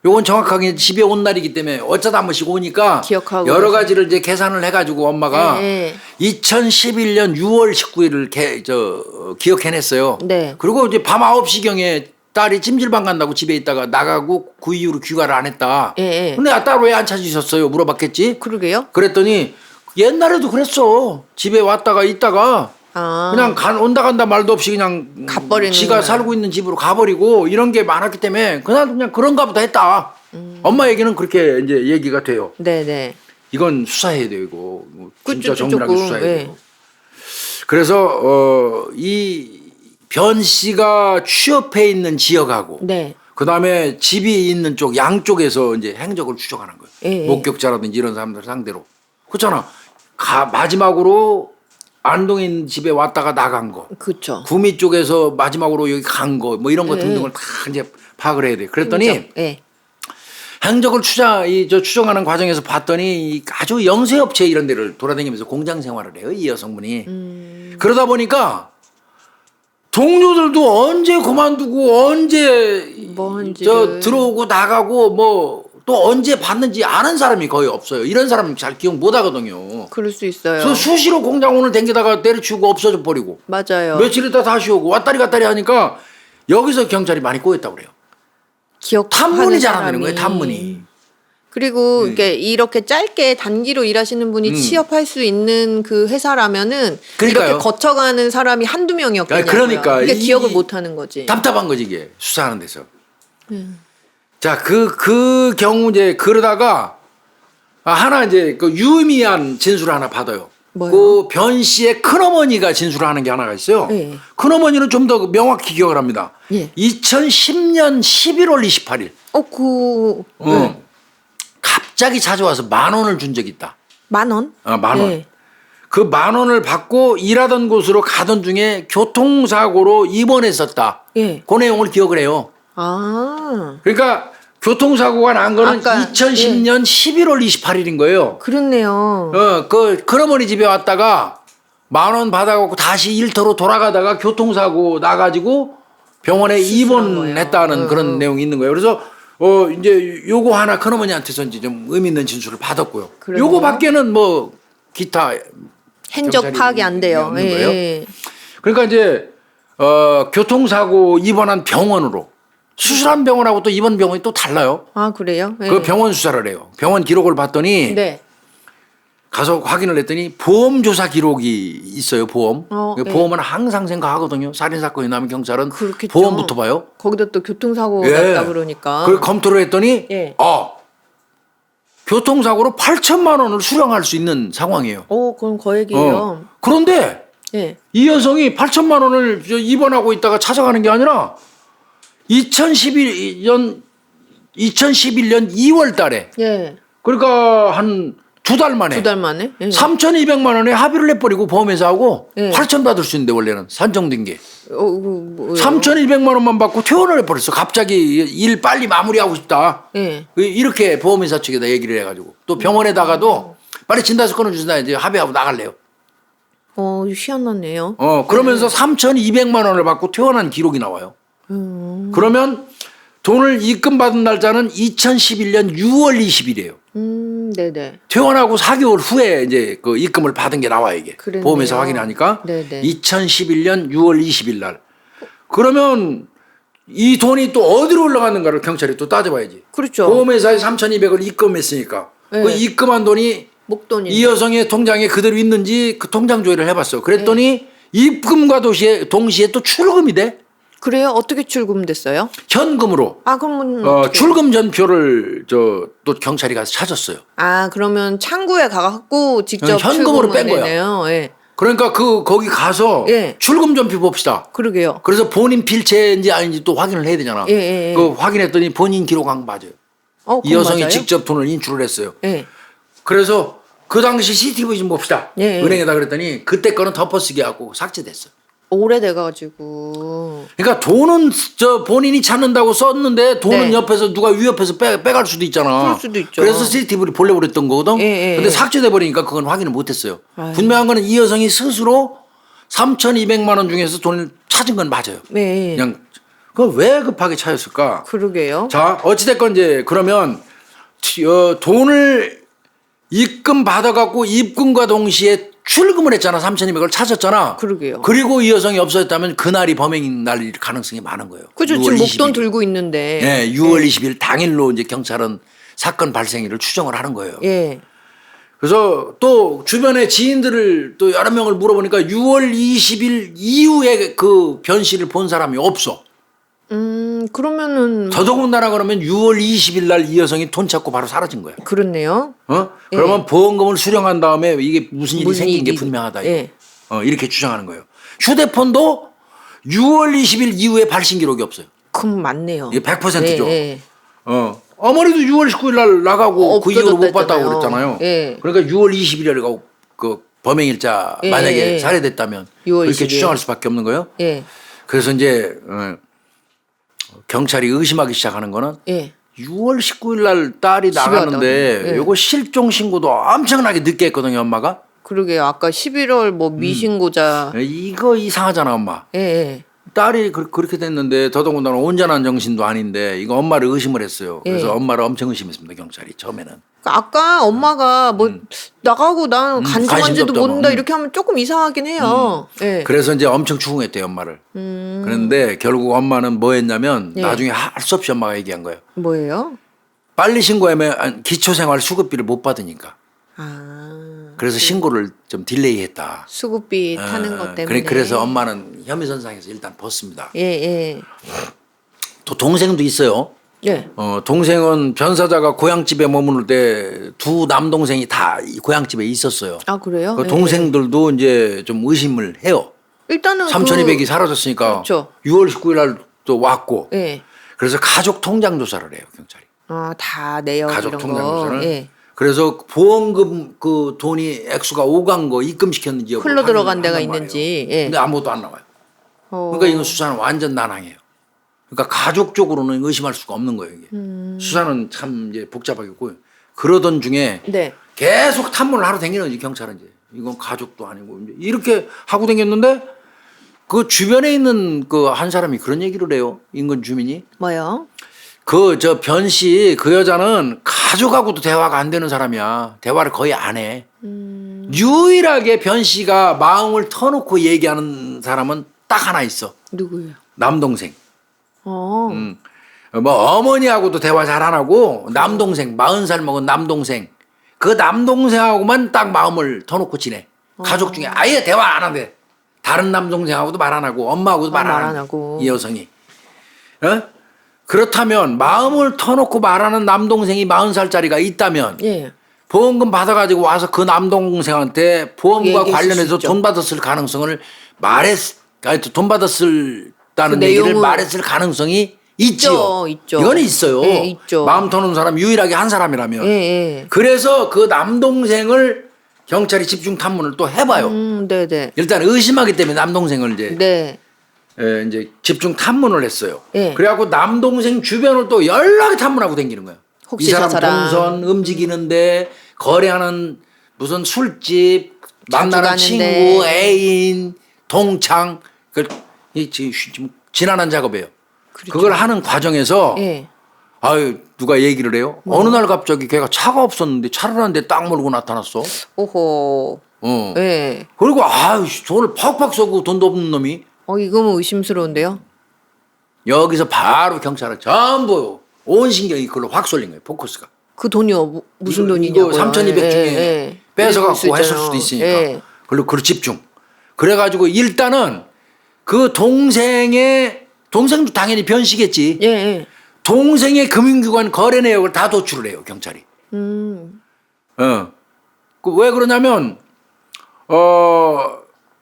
요건 정확하게 집에 온 날이기 때문에 어쩌다 한 번씩 오니까 기억하고 여러 가지를 이제 계산을 해가지고 엄마가 예, 2011년 6월 19일을 기억해냈어요. 네. 그리고 이제 밤 9시경에 딸이 찜질방 간다고 집에 있다가 나가고 그 이후로 귀가를 안 했다. 예. 근데 딸 왜 안 찾으셨어요? 물어봤겠지. 그러게요. 그랬더니 옛날에도 그랬어. 집에 왔다가 있다가 아. 그냥 온다 간다 말도 없이 그냥 가버리는 지가 거야. 살고 있는 집으로 가버리고 이런 게 많았기 때문에 그냥 그런가 보다 했다. 엄마 얘기는 그렇게 이제 얘기가 돼요. 네네. 이건 수사해야 돼요, 이거. 진짜 그쵸, 정밀하게 조금, 수사해야 예. 돼요. 그래서 이 변 씨가 취업해 있는 지역하고 네. 그다음에 집이 있는 쪽 양쪽에서 이제 행적을 추적하는 거예요. 예. 목격자라든지 이런 사람들 상대로. 그렇잖아. 마지막으로 안동에 있는 집에 왔다가 나간 거. 그쵸. 구미 쪽에서 마지막으로 여기 간 거 뭐 이런 거 예. 등등을 다 이제 파악을 해야 돼. 그랬더니 예. 행적을 추정하는 과정에서 봤더니 아주 영세업체 이런 데를 돌아다니면서 공장 생활을 해요. 이 여성분이. 그러다 보니까 동료들도 언제 그만두고 언제 뭐 한지를. 들어오고 나가고 뭐 또 언제 봤는지 아는 사람이 거의 없어요. 이런 사람은 잘 기억 못 하거든요. 그럴 수 있어요. 그래서 수시로 공장 오늘 댕기다가 때려치우고 없어져 버리고 맞아요. 며칠 있다 다시 오고 왔다리 갔다리 하니까 여기서 경찰이 많이 꼬였다고 그래요. 기억 탐문이 잘하는 거예요. 탐문이. 그리고 이렇게 짧게 단기로 일하시는 분이 취업할 수 있는 그 회사라면은 그러니까요. 이렇게 거쳐가는 사람이 한두 명이었겠냐고요. 그러니까 그러니까 이- 기억을 못 하는 거지. 답답한 거지 이게 수사하는 데서. 자, 그 경우 이제 그러다가 하나 이제 그 유의미한 진술을 하나 받아요. 뭐요? 그 변 씨의 큰어머니가 진술을 하는 게 하나가 있어요. 예. 큰어머니는 좀 더 명확히 기억을 합니다. 예. 2010년 11월 28일. 갑자기 찾아와서 10,000원을 준 적이 있다. 10,000원? 10,000원. 예. 그 10,000원을 받고 일하던 곳으로 가던 중에 교통사고로 입원했었다. 예. 그 내용을 기억을 해요. 아, 그러니까 교통사고가 난 거는 아까, 2010년 11월 28일인 거예요. 그렇네요. 큰어머니 집에 왔다가 10,000원 받아갖고 다시 일터로 돌아가다가 교통사고 나가지고 병원에 입원했다는 거예요. 그런 내용이 있는 거예요. 그래서 이제 요거 하나 큰어머니한테서 이제 좀 의미 있는 진술을 받았고요. 그러네요. 요거 밖에는 뭐 기타 행적 경찰이 파악이 안 돼요. 없는 거예요? 예. 그러니까 이제 교통사고 입원한 병원으로 수술한 병원하고 또 입원 병원이 또 달라요. 아, 그래요? 예. 그 병원 수사를 해요. 병원 기록을 봤더니 네. 가서 확인을 했더니 보험 조사 기록이 있어요. 보험. 예. 보험은 항상 생각하거든요. 살인 사건이 나면 경찰은 그렇겠죠. 보험부터 봐요. 거기다 또 교통사고 예. 났다 그러니까. 그걸 검토를 했더니 예. 교통사고로 8천만 원을 수령할 수 있는 상황이에요. 그럼 거액이에요. 그런데 예. 이 여성이 8천만 원을 입원하고 있다가 찾아가는 게 아니라 2011년 2월 달에 예. 그러니까 한 2달 만에 2달 만에? 예. 3,200만 원에 합의를 내버리고 보험회사하고 예. 8천 받을 수 있는데 원래는 산정된 게 뭐예요? 3,200만 원만 받고 퇴원을 해버렸어. 갑자기 일 빨리 마무리하고 싶다. 예. 이렇게 보험회사 측에다 얘기를 해가지고 또 병원에다가도 빨리 진단서 끊어주신다 이제 합의하고 나갈래요. 희한하네요. 그러면서 3,200만 원을 받고 퇴원한 기록이 나와요. 그러면 돈을 입금받은 날짜는 2011년 6월 20일이에요. 네네. 퇴원하고 4개월 후에 이제 그 입금을 받은 게 나와요, 이게. 그랬네요. 보험회사 확인하니까. 네네. 2011년 6월 20일 날. 그러면 이 돈이 또 어디로 올라갔는가를 경찰이 또 따져봐야지. 그렇죠. 보험회사에 3,200을 입금했으니까. 네. 그 입금한 돈이 목돈이. 이 여성의 통장에 그대로 있는지 그 통장 조회를 해봤어. 그랬더니 입금과 동시에 또 출금이 돼. 그래요? 어떻게 출금됐어요? 현금으로. 그러면 출금 전표를 또 경찰이 가서 찾았어요. 그러면 창구에 가갖고 직접 현금으로 뺀 거야. 출금하네요. 예. 그러니까 거기 가서 예. 출금 전표 봅시다. 그러게요. 그래서 본인 필체인지 아닌지 또 확인을 해야 되잖아. 예. 그 확인했더니 본인 기록한 거 맞아요. 이 그건 여성이 맞아요? 직접 돈을 인출을 했어요. 예. 그래서 그 당시 CCTV 좀 봅시다. 예. 은행에다 그랬더니 그때 거는 덮어쓰기 하고 삭제됐어. 오래돼가지고. 그러니까 돈은 저 본인이 찾는다고 썼는데 돈은 네. 옆에서 누가 위협해서 빼갈 수도 있잖아. 그럴 수도 있죠. 그래서 CCTV를 보려고 그랬던 거거든. 예, 예, 근데 예. 삭제돼 버리니까 그건 확인을 못했어요. 아유. 분명한 거는 이 여성이 스스로 3,200만 원 중에서 돈을 찾은 건 맞아요. 네. 그냥 그걸 왜 급하게 찾았을까? 그러게요. 자, 어찌됐건 이제 그러면 돈을 입금 받아갖고 입금과 동시에 출금을 했잖아. 3,200을 찾았잖아. 그러게요. 그리고 이 여성이 없어졌다면 그날이 범행인 날일 가능성이 많은 거예요. 그죠. 6월 지금 20일. 목돈 들고 있는데. 네, 6월 20일 당일로 이제 경찰은 사건 발생일을 추정을 하는 거예요. 예. 그래서 또 주변의 지인들을 또 여러 명을 물어보니까 6월 20일 이후에 그 변 씨를 본 사람이 없어. 그러면은 더더군다나 그러면 6월 20일 날 이 여성이 돈 찾고 바로 사라진 거야. 그렇네요. 그러면 보험금을 수령한 다음에 이게 무슨 일이 무슨 생긴 게 일이- 분명하다. 예. 이렇게 주장하는 거예요. 휴대폰도 6월 20일 이후에 발신 기록이 없어요. 그럼 맞네요. 이게 100%죠. 예, 예. 어머니도 6월 19일 날 나가고 그 이후로 못 봤다고 없어졌다 그랬잖아요. 예. 그러니까 6월 20일이라고 그 범행일자 예, 만약에 예. 살해됐다면 6월 그렇게 20일. 추정할 수밖에 없는 거예요. 예. 그래서 이제 경찰이 의심하기 시작하는 거는 예. 6월 19일 날 딸이 집요하다. 나갔는데 예. 요거 실종 신고도 엄청나게 늦게 했거든요, 엄마가. 그러게요. 아까 11월 뭐 미신고자. 이거 이상하잖아, 엄마. 예, 예. 딸이 그렇게 됐는데 더더군다나 온전한 정신도 아닌데 이거 엄마를 의심을 했어요. 그래서 예. 엄마를 엄청 의심했습니다, 경찰이 처음에는. 아까 엄마가 뭐 나가고 난 관심도 간지만지도 없다고. 모른다 이렇게 하면 조금 이상하긴 해요. 예. 그래서 이제 엄청 추궁했대요, 엄마를. 그런데 결국 엄마는 뭐 했냐면 예. 나중에 할 수 없이 엄마가 얘기한 거예요. 뭐예요? 빨리 신고하면 기초생활 수급비를 못 받으니까. 아, 그래서 신고를 좀 딜레이 했다. 수급비 타는 것 때문에. 그래서 엄마는 혐의선상에서 일단 벗습니다. 예, 예. 또 동생도 있어요. 예. 동생은 변사자가 고향집에 머무를 때 두 남동생이 다 이 고향집에 있었어요. 아, 그래요? 그 예. 동생들도 이제 좀 의심을 해요. 일단은 3,200이 사라졌으니까 그렇죠. 6월 19일 날 또 왔고. 예. 그래서 가족 통장 조사를 해요, 경찰이. 아, 다 내역 가족 이런 통장 거. 조사를. 예. 그래서 보험금 그 돈이 액수가 오간 거 입금시켰는지 여부를 흘러 들어간 확인을 데가 한단 있는지. 말이에요. 예. 근데 아무것도 안 나와요. 어. 그러니까 이건 수사는 완전 난항이에요. 그러니까 가족적으로는 의심할 수가 없는 거예요. 이게. 수사는 참 이제 복잡하겠고 그러던 중에 네. 계속 탐문을 하러 다니는 거지 경찰은 이제 이건 가족도 아니고 이제 이렇게 하고 다녔는데 그 주변에 있는 그 한 사람이 그런 얘기를 해요. 인근 주민이 뭐요? 그 저 변 씨 그 여자는 가족하고도 대화가 안 되는 사람이야. 대화를 거의 안 해. 유일하게 변 씨가 마음을 터놓고 얘기하는 사람은 딱 하나 있어. 누구예요? 남동생. 어. 뭐 어머니하고도 대화 잘 안 하고 남동생 40살 먹은 남동생 그 남동생하고만 딱 마음을 터놓고 지내. 가족 중에 아예 대화 안 하대. 다른 남동생하고도 말 안 하고 엄마하고도 말 안 하고 이 여성이. 그렇다면 마음을 터놓고 말하는 남동생이 40살짜리가 있다면 예. 보험금 받아가지고 와서 그 남동생한테 보험과 얘기했을 수 관련해서 있죠. 돈 받았을 가능성을 돈 받았다는 그 얘기를 내용을- 말했을 가능성이 있지요. 있죠. 이건 있어요. 예, 있죠. 마음 터는 사람 유일하게 한 사람이라면. 예, 예. 그래서 그 남동생을 경찰이 집중 탐문을 또 해봐요. 네, 네. 일단 의심하기 때문에 남동생을 이제 네. 이제 집중 탐문을 했어요. 예. 그래갖고 남동생 주변을 또 연락이 탐문하고 다니는 거예요. 혹시 이 사람 저 사람 동선 움직이는데 거래하는 무슨 술집 자주 만나는 가는데. 친구 애인 동창 지금 지난한 작업이에요. 그렇죠. 그걸 하는 과정에서 예. 아유 누가 얘기를 해요. 어느 날 갑자기 걔가 차가 없었는데 차를 하는데 딱 몰고 나타났어. 오호. 예. 그리고 아유 돈을 팍팍 쏘고 돈도 없는 놈이 이거면 의심스러운데요? 여기서 바로 경찰은 전부 온 신경이 그걸로 확 쏠린 거예요. 포커스가. 그 돈이요. 무슨 이거 돈이냐고요? 3,200 중에 뺏어갖고 했을 수도 있으니까. 예. 그리고 집중. 그래가지고 일단은 그 동생도 당연히 변씨겠지. 예, 예. 동생의 금융기관 거래 내역을 다 도출을 해요 경찰이. 왜 그러냐면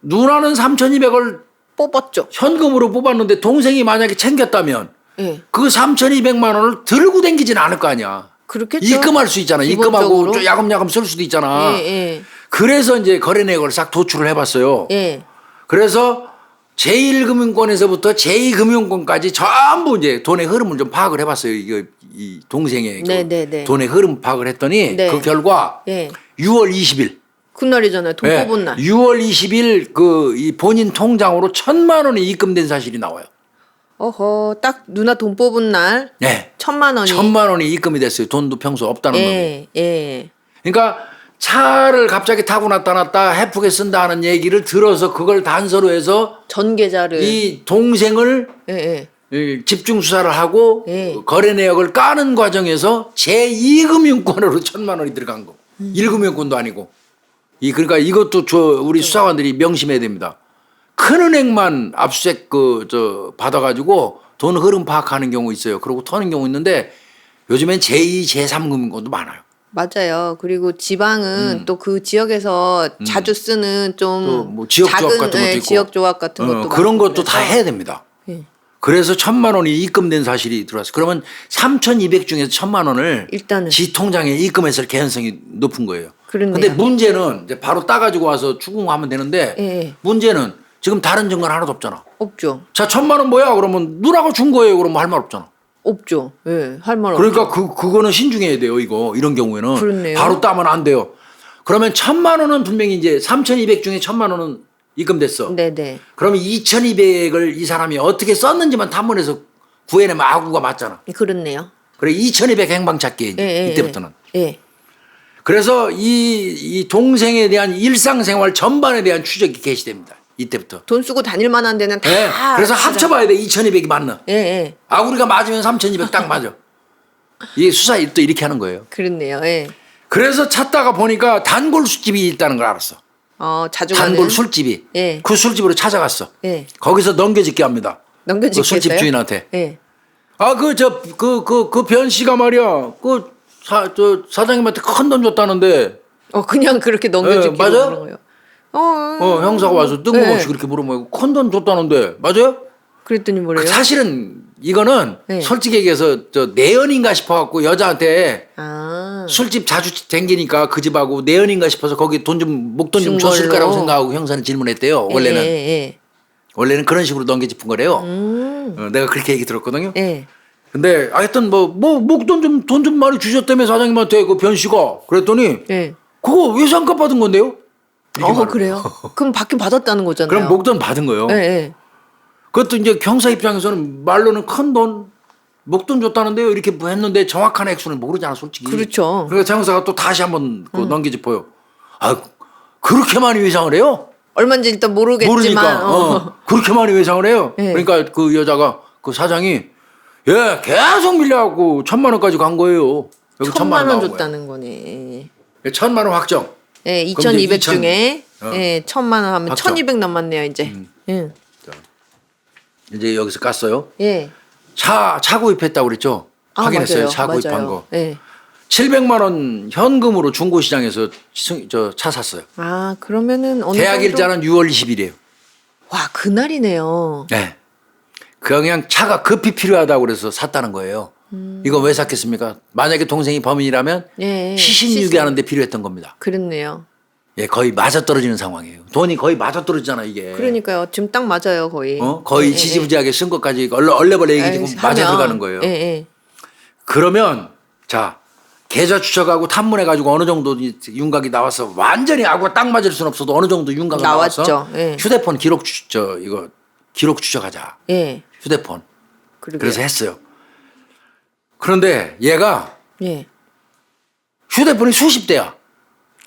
누나는 3,200을 뽑았죠. 현금으로 뽑았는데 동생이 만약에 챙겼다면 예. 그 3,200만 원을 들고 댕기진 않을 거 아니야. 그렇겠죠. 입금할 수 있잖아. 입금하고 기본적으로. 좀 야금야금 쓸 수도 있잖아. 예, 예. 그래서 이제 거래 내역을 싹 도출을 해봤어요. 예. 그래서 제1금융권에서부터 제2금융권까지 전부 이제 돈의 흐름을 좀 파악을 해봤어요. 이거 이 동생의 네네네. 돈의 흐름 파악을 했더니 네. 그 결과 예. 6월 20일. 그날이잖아요. 돈 네, 뽑은 날. 6월 20일 그 이 본인 통장으로 1,000만 원이 입금된 사실이 나와요. 어허, 딱 누나 돈 뽑은 날 네. 1,000만 원이. 1,000만 원이 입금이 됐어요. 돈도 평소 없다는 놈이. 예, 예. 그러니까 차를 갑자기 타고 놨다 헤프게 쓴다는 얘기를 들어서 그걸 단서로 해서 전 계좌를. 이 동생을 예, 예. 이 집중 수사를 하고 예. 거래 내역을 까는 과정에서 제2금융권으로 1,000만 원이 들어간 거. 1금융권도 아니고. 그러니까 이것도 우리 수사관들이 명심해야 됩니다. 큰 은행만 압수수색 받아가지고 돈 흐름 파악하는 경우 있어요. 그리고 터는 경우 있는데 요즘엔 제2, 제3금융권도 많아요. 맞아요. 그리고 지방은 또 그 지역에서 자주 쓰는 좀 또 뭐 지역조합 작은 같은 것도 있고. 지역조합 같은 것도 그런 많고 것도 다 그래서. 해야 됩니다. 예. 그래서 1,000만 원이 입금된 사실이 들어왔어요. 그러면 3,200 중에서 1,000만 원을 일단은. 지 통장에 입금했을 가능성이 높은 거예요. 그렇네요. 근데 문제는 이제 바로 따가지고 와서 추궁하면 되는데 예. 문제는 지금 다른 증거는 하나도 없잖아. 없죠. 자, 1,000만 원 뭐야? 그러면 누나가 준 거예요. 그러면 할 말 없잖아. 없죠. 예. 할 말 그러니까 없죠. 그거는 신중해야 돼요. 이런 경우에는. 그렇네요. 바로 따면 안 돼요. 그러면 1,000만 원은 분명히 이제 3,200 중에 1,000만 원은 입금됐어. 네네. 그러면 2,200을 이 사람이 어떻게 썼는지만 탐문해서 구해내면 아구가 맞잖아. 그렇네요. 그래 2,200 행방찾기 예, 예, 이때부터는. 예. 그래서 이 동생에 대한 일상생활 전반에 대한 추적이 개시됩니다. 이때부터. 돈 쓰고 다닐 만한 데는 다. 예. 그래서 합쳐봐야 돼. 2,200이 맞나. 예, 예. 아구리가 맞으면 3,200 딱 맞아. 이게 수사 또 이렇게 하는 거예요. 그렇네요. 예. 그래서 찾다가 보니까 단골 술집이 있다는 걸 알았어. 자주 단골 가는. 술집이. 예. 그 술집으로 찾아갔어. 예. 거기서 넘겨짓게 합니다. 넘겨짓겠어요? 그 술집 주인한테. 예. 그 변 씨가 말이야. 사장님한테 큰 돈 줬다는데. 그냥 그렇게 넘겨짓기로 맞아요? 그런 거예요. 형사가 와서 뜬금없이 네. 그렇게 물어보고 큰 돈 줬다는데. 맞아요? 그랬더니 뭐래요? 사실은 이거는 네. 솔직히 얘기해서 내연인가 싶어갖고 여자한테 아. 술집 자주 댕기니까 그 집하고 내연인가 싶어서 거기 목돈 좀 준 줬을 걸로. 거라고 생각하고 형사는 질문했대요. 원래는. 예. 원래는 그런 식으로 넘겨짚은 거래요. 내가 그렇게 얘기 들었거든요. 예. 근데 하여튼 목돈 돈 좀 많이 주셨다며 사장님한테 그 변 씨가 그랬더니 예. 그거 외상값 받은 건데요. 이게 말을 그래요? 해요. 그럼 받긴 받았다는 거잖아요. 그럼 목돈 받은 거예요. 예, 예. 그것도 이제 경사 입장에서는 말로는 큰 돈 목돈 줬다는데요 이렇게 했는데 정확한 액수는 모르잖아 솔직히. 그렇죠. 그러니까 장사가 또 다시 한번 넘겨짚어요. 그렇게 많이 외상을 해요? 얼마인지 일단 모르겠지만. 모르니까 그렇게 많이 외상을 해요. 예. 그러니까 그 여자가 그 사장이 계속 밀려갖고 1,000만 원까지 간 거예요. 여기 1,000만 원 나온 거야. 줬다는 거네. 1,000만 원 확정. 예, 그럼 이제 2,200 중에 2,000. 예, 1,000만 원 하면 확정. 1,200 남았네요, 이제. 예. 이제 여기서 깠어요. 예. 차 구입했다고 그랬죠? 확인했어요. 맞아요. 차 구입한 맞아요. 거. 예. 700만 원 현금으로 중고시장에서 차 샀어요. 그러면은 어느 계약 정도? 일자는 6월 20일이에요. 와, 그날이네요. 네. 그냥 차가 급히 필요하다고 그래서 샀다는 거예요. 이거 왜 샀겠습니까? 만약에 동생이 범인이라면 예. 시신유기하는데 필요했던 겁니다. 그렇네요. 거의 맞아떨어지는 상황이에요. 돈이 거의 맞아떨어지잖아 이게. 그러니까요. 지금 딱 맞아요, 거의. 거의 예, 지지부지하게 쓴 것까지 얼레벌레 얘기 지금 하면, 맞아 들어가는 거예요. 예, 예. 그러면 자 계좌 추적하고 탐문해가지고 어느 정도 윤곽이 나와서 완전히 아구가 딱 맞을 수는 없어도 어느 정도 윤곽이 나왔죠. 나와서 예. 휴대폰 기록 기록 추적하자. 예. 휴대폰. 그러게요. 그래서 했어요. 그런데 얘가 예. 휴대폰이 수십 대야.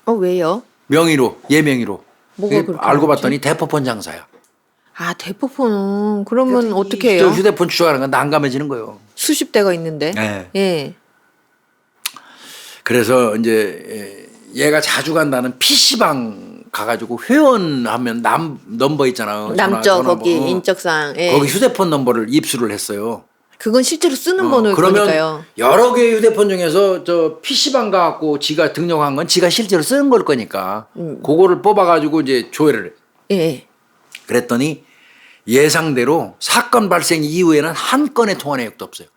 왜요? 명의로 예명의로. 뭐가 그렇게 알고 많지? 봤더니 대포폰 장사야. 대포폰은 그러면 어떻게 해요? 휴대폰 추적하는 건 난감해지는 거예요. 수십 대가 있는데. 네. 예. 그래서 이제 얘가 자주 간다는 PC방 가가지고 회원하면 넘버 있잖아요. 남죠, 전화번호. 거기 인적사항. 예. 거기 휴대폰 넘버를 입수를 했어요. 그건 실제로 쓰는 번호일 그러면 거니까요. 여러 개의 휴대폰 중에서 저 PC방 가갖고 지가 등록한 건 지가 실제로 쓰는 걸 거니까 그거를 뽑아가지고 이제 조회를 해. 예. 그랬더니 예상대로 사건 발생 이후에는 한 건의 통화 내역도 없어요.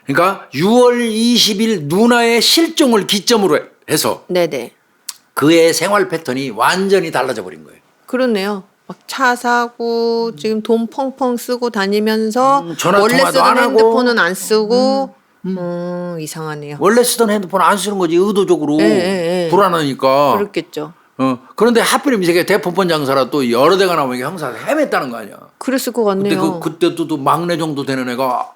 그러니까 6월 20일 누나의 실종을 기점으로 해서 네네. 그의 생활 패턴이 완전히 달라져 버린 거예요. 그렇네요. 막 차 사고 지금 돈 펑펑 쓰고 다니면서 전화 원래 통화도 쓰던 안 하고. 핸드폰은 안 쓰고 이상하네요. 원래 쓰던 핸드폰 안 쓰는 거지 의도적으로 예. 불안하니까. 그렇겠죠. 그런데 하필이면 이게 대포폰 장사라 또 여러 대가 나오면 형사 헤맸다는 거 아니야. 그랬을 것 근데 같네요. 그때도 또 막내 정도 되는 애가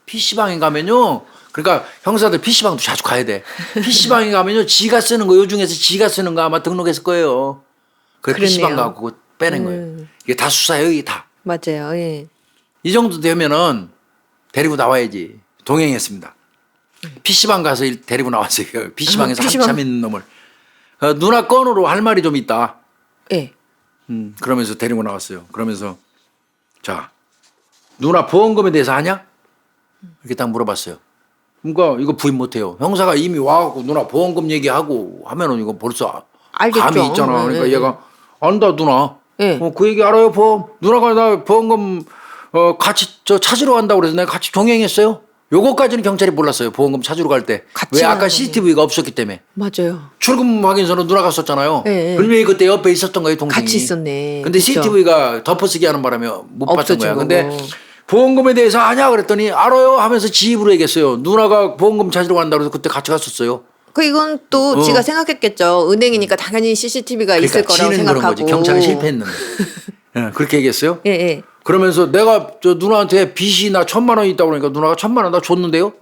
PC방에 가면요. 그러니까 형사들 PC방도 자주 가야 돼. PC방에 가면요. 지가 쓰는 거, 요 중에서 지가 쓰는 거 아마 등록했을 거예요. 그래 그러네요. PC방 가고 그거 빼낸 거예요. 이게 다 수사예요, 이게 다. 맞아요. 예. 이 정도 되면은 데리고 나와야지. 동행했습니다. PC방 가서 데리고 나왔어요. PC방에서 PC방. 한참 있는 놈을. 누나 건으로 할 말이 좀 있다. 예. 그러면서 데리고 나왔어요. 그러면서 자, 누나 보험금에 대해서 아냐? 이렇게 딱 물어봤어요. 그러니까 이거 부인 못해요. 형사가 이미 와갖고 누나 보험금 얘기하고 하면은 이거 벌써 알겠죠. 감이 있잖아. 그러니까 예. 얘가 안다 누나. 예. 그 얘기 알아요 보험. 누나가 나 보험금 같이 찾으러 간다고 그래서 내가 같이 동행했어요. 요거까지는 경찰이 몰랐어요. 보험금 찾으러 갈 때. 같이 왜 아까 가는 CCTV가 없었기 때문에. 맞아요. 출금 확인서는 누나가 썼잖아요. 예. 분명히 그때 옆에 있었던 거예요 동생이. 같이 있었네. 근데 그쵸? CCTV가 덮어쓰기 하는 바람에 못 봤던 없어진 거야. 거고. 근데 보험금에 대해서 아냐 그랬더니 알아요 하면서 지 입으로 얘기했어요. 누나가 보험금 찾으러 간다고 해서 그때 같이 갔었어요. 그 이건 또 지가 생각했겠죠. 은행이니까 당연히 CCTV가 있을 그러니까 거라고 지는 그런 생각하고. 거지. 경찰은 실패했는데. 예, 그렇게 얘기했어요. 예, 예. 그러면서 내가 저 누나한테 빚이 나 1,000만 원 있다고 그러니까 누나가 1,000만 원 나 줬는데요.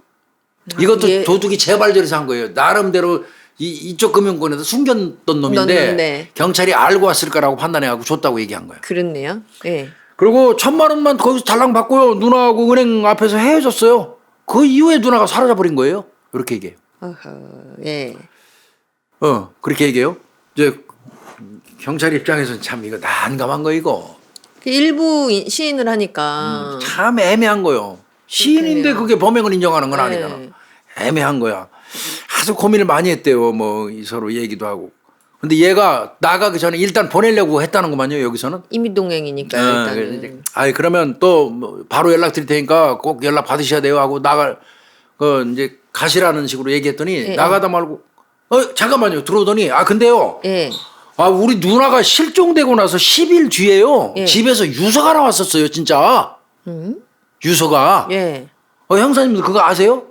이것도 예. 도둑이 재발절해서 한 거예요. 나름대로 이쪽 금융권에서 숨겼던 놈인데 넣었는데. 경찰이 알고 왔을 거라고 판단해갖고 줬다고 얘기한 거예요. 그렇네요. 예. 그리고 1,000만 원만 거기서 달랑 받고요. 누나하고 은행 앞에서 헤어졌어요. 그 이후에 누나가 사라져 버린 거예요. 이렇게 얘기해요. 어허, 예. 그렇게 얘기해요. 이제 경찰 입장에서는 참 이거 난감한 거 이거. 그 일부 시인을 하니까. 참 애매한 거요. 시인인데 그렇네요. 그게 범행을 인정하는 건 네. 아니잖아. 애매한 거야. 아주 고민을 많이 했대요. 뭐 서로 얘기도 하고. 근데 얘가 나가기 전에 일단 보내려고 했다는 거만요. 여기서는. 이미 동행이니까 그래서 일단은. 이제 그러면 또뭐 바로 연락 드릴 테니까 꼭 연락 받으셔야 돼요 하고 이제 가시라는 식으로 얘기했더니 예, 나가다 말고 잠깐만요 들어오더니 근데요 예. 우리 누나가 실종되고 나서 10일 뒤에요 예. 집에서 유서가 나왔었어요 진짜 유서가 예. 형사님도 그거 아세요?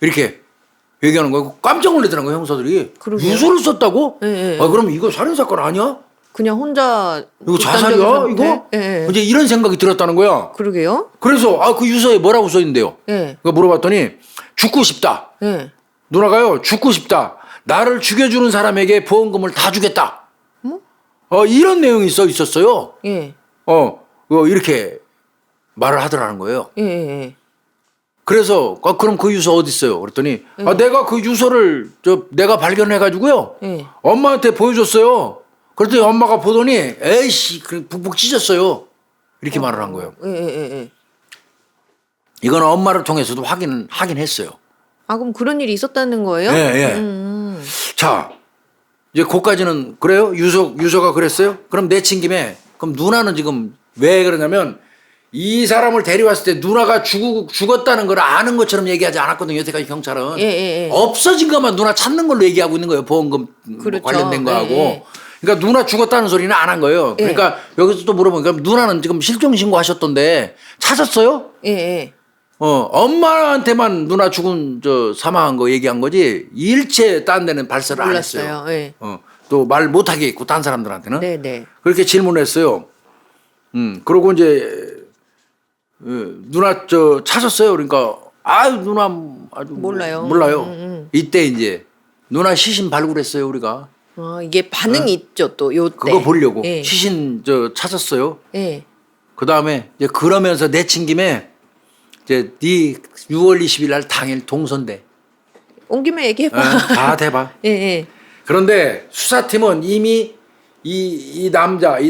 이렇게 얘기하는 거예요. 깜짝 놀라더라고요 형사들이. 그러게요. 유서를 썼다고? 예, 예. 그럼 이거 살인사건 아니야? 그냥 혼자. 이거 극단적인 자살이야 상태? 이거? 예, 예. 이제 이런 생각이 들었다는 거야. 그러게요. 그래서 그 유서에 뭐라고 써있는데요? 예. 그거 물어봤더니 죽고 싶다. 예. 누나가요 죽고 싶다. 나를 죽여주는 사람에게 보험금을 다 주겠다. 이런 내용이 써 있었어요. 예. 이렇게 말을 하더라는 거예요. 예. 예. 그래서 그럼 그 유서 어디 있어요? 그랬더니 내가 그 유서를 내가 발견해 가지고요. 예. 엄마한테 보여줬어요. 그랬더니 엄마가 보더니 에이씨 북북 찢었어요. 이렇게 말을 한 거예요. 예. 예. 예. 이건 엄마를 통해서도 하긴 했어요. 그럼 그런 일이 있었다는 거예요? 예, 예. 자, 이제 그까지는 그래요? 유서가 그랬어요? 그럼 내친 김에 그럼 누나는 지금 왜 그러냐면 이 사람을 데려왔을 때 누나가 죽었다는 걸 아는 것처럼 얘기하지 않았거든요. 여태까지 경찰은. 예, 예, 예. 없어진 것만 누나 찾는 걸로 얘기하고 있는 거예요. 보험금 그렇죠. 관련된 거하고. 예, 예. 그러니까 누나 죽었다는 소리는 안 한 거예요. 예. 그러니까 여기서 또 물어보니까 누나는 지금 실종 신고하셨던데 찾았어요? 예. 예. 엄마한테만 누나 죽은 사망한 거 얘기한 거지 일체 딴 데는 발설을 안 했어요. 몰랐어요. 예. 또 말 못하게 했고 딴 사람들한테는 네, 네. 그렇게 질문했어요. 그러고 이제 누나 찾았어요. 그러니까 누나 아주 몰라요. 몰라요. 이때 이제 누나 시신 발굴했어요 우리가. 이게 반응이 있죠 또 요때. 그거 보려고 예. 시신 찾았어요. 예. 그 다음에 이제 그러면서 내친 김에 이제 네 6월 20일 날 당일 동선대. 온 김에 얘기해봐. 다 대봐. 예, 예. 그런데 수사팀은 이미 이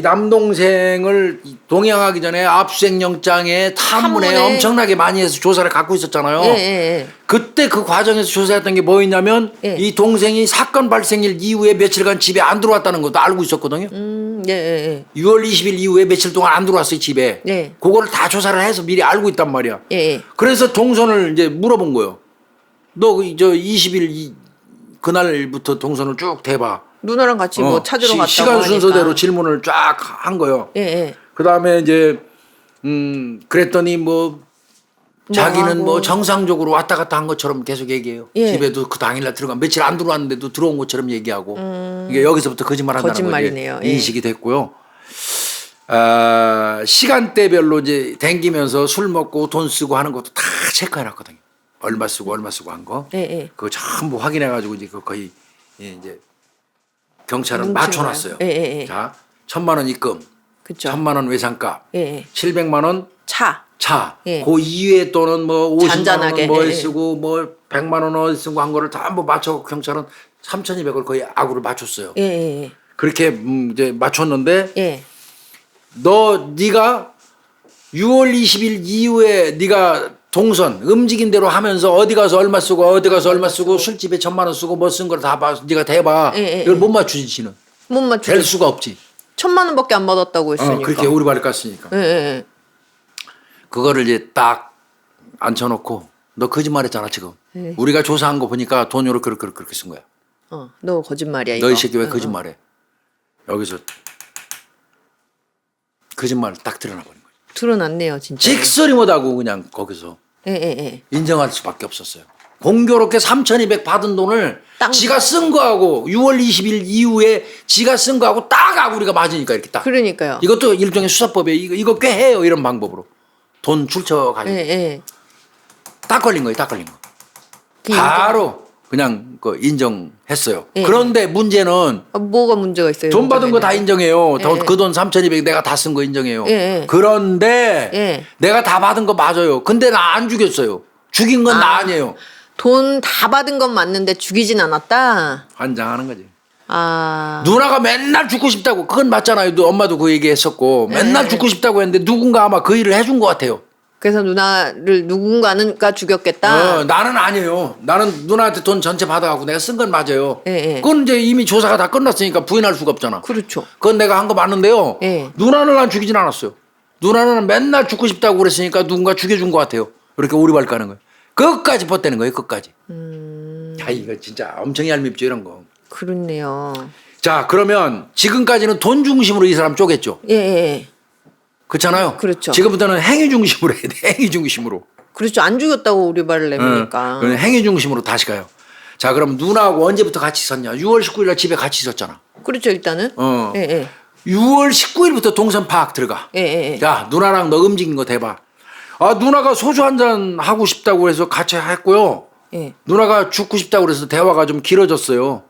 남동생을 동행하기 전에 압수수색 영장에 탐문에 탐문에. 엄청나게 많이 해서 조사를 갖고 있었잖아요. 예, 예, 그때 그 과정에서 조사했던 게 뭐였냐면 예. 이 동생이 사건 발생일 이후에 며칠간 집에 안 들어왔다는 것도 알고 있었거든요. 예, 예, 6월 20일 이후에 며칠 동안 안 들어왔어요 집에. 예. 그거를 다 조사를 해서 미리 알고 있단 말이야. 예. 예. 그래서 동선을 이제 물어본 거예요. 너 20일 그날부터 동선을 쭉 대봐. 누나랑 같이 뭐 찾으러 갔다고 시간 하니까. 순서대로 질문을 쫙 한 거예요. 예, 예. 그다음에 이제 그랬더니 뭐 자기는 하고. 뭐 정상적으로 왔다 갔다 한 것처럼 계속 얘기해요. 예. 집에도 그 당일날 들어가 며칠 안 들어왔는데도 들어온 것처럼 얘기하고 이게 여기서부터 거짓말한다는 거짓말이네요. 거지 예. 인식이 됐고요. 시간대별로 이제 댕기면서 술 먹고 돈 쓰고 하는 것도 다 체크해놨거든요. 얼마 쓰고 한 거. 예, 예. 그거 전부 확인해가지고 이제 그 거의 이제 경찰은 뭉친 맞춰놨어요. 거예요? 예, 예, 예. 자, 1,000만 원 입금, 그쵸. 1,000만 원 외상값, 예, 예. 700만 원 차. 차. 예. 그 이외에 또는 뭐 50만 잔잔하게. 원은 뭐 예, 예. 쓰고 뭐 100만 원 어디 쓰고 한 거를 다 한번 맞춰 경찰은 3,200을 거의 악으로 맞췄어요. 예, 예, 예. 그렇게 이제 맞췄는데 예. 네가 6월 20일 이후에 네가 동선 움직인 대로 하면서 어디 가서 얼마 쓰고 어디 가서 얼마 쓰고 술집에 1,000만 원 쓰고 뭐 쓴 걸 다 봐. 네가 대봐. 예, 예, 이걸 예. 못 맞추지 지는. 못 맞추죠. 될 수가 없지. 1,000만 원밖에 안 받았다고 했으니까. 그렇게 오리발을 깠으니까. 예, 예, 그거를 이제 딱 앉혀놓고 너 거짓말했잖아 지금. 네. 우리가 조사한 거 보니까 돈 요렇게 그렇게 쓴 거야. 예. 너 거짓말이야 이거. 너 이 새끼 왜 응, 거짓말해? 여기서 거짓말을 딱 드러나 버린 거야. 드러났네요 진짜. 직설이 못하고 그냥 거기서 예, 예, 예. 인정할 수밖에 없었어요. 공교롭게 3,200 받은 돈을 땅. 지가 쓴 거하고 6월 20일 이후에 지가 쓴 거하고 딱 하고 우리가 맞으니까 이렇게 딱. 그러니까요. 이것도 일종의 수사법에 이거 꽤 해요 이런 방법으로 돈 출처 가지고 예, 예. 딱 걸린 거예요. 딱 걸린 거. 그 바로 그냥 그 인정했어요. 예. 그런데 문제는 뭐가 문제가 있어요? 돈 받은 거 다 인정해요. 예. 그 돈 3,200 내가 다 쓴 거 인정해요. 예, 예. 그런데 예. 내가 다 받은 거 맞아요. 근데 나 안 죽였어요. 죽인 건 나 아니에요. 돈 다 받은 건 맞는데 죽이진 않았다. 환장하는 거지. 아. 누나가 맨날 죽고 싶다고 그건 맞잖아요. 엄마도 그 얘기했었고 맨날 죽고 싶다고 했는데 누군가 아마 그 일을 해준 것 같아요. 그래서 누나를 누군가가 죽였겠다. 나는 아니에요. 나는 누나한테 돈 전체 받아갖고 내가 쓴 건 맞아요. 예, 예. 그건 이제 이미 조사가 다 끝났으니까 부인할 수가 없잖아. 그렇죠. 그건 내가 한 거 맞는데요. 예. 누나는 난 죽이진 않았어요. 누나는 맨날 죽고 싶다고 그랬으니까 누군가 죽여준 것 같아요. 이렇게 오리발 까는 거예요. 끝까지 버티는 거예요. 끝까지. 야 이거 진짜 엄청 얄밉죠 이런 거. 그렇네요. 자 그러면 지금까지는 돈 중심으로 이 사람 쪼갰죠. 예, 예, 예. 그렇잖아요. 그렇죠. 지금부터는 행위 중심으로 해야 돼. 행위 중심으로. 그렇죠. 안 죽였다고 우리발을 내미니까. 그럼 행위 중심으로 다시 가요. 자 그럼 누나하고 언제부터 같이 있었냐. 6월 19일 날 집에 같이 있었잖아. 그렇죠. 일단은. 어. 예, 예. 6월 19일부터 동선 파악 들어가. 예, 예, 예. 야 누나랑 너 움직인 거 대봐. 아 누나가 소주 한 잔 하고 싶다고 해서 같이 했고요. 예. 누나가 죽고 싶다고 그래서 대화가 좀 길어졌어요.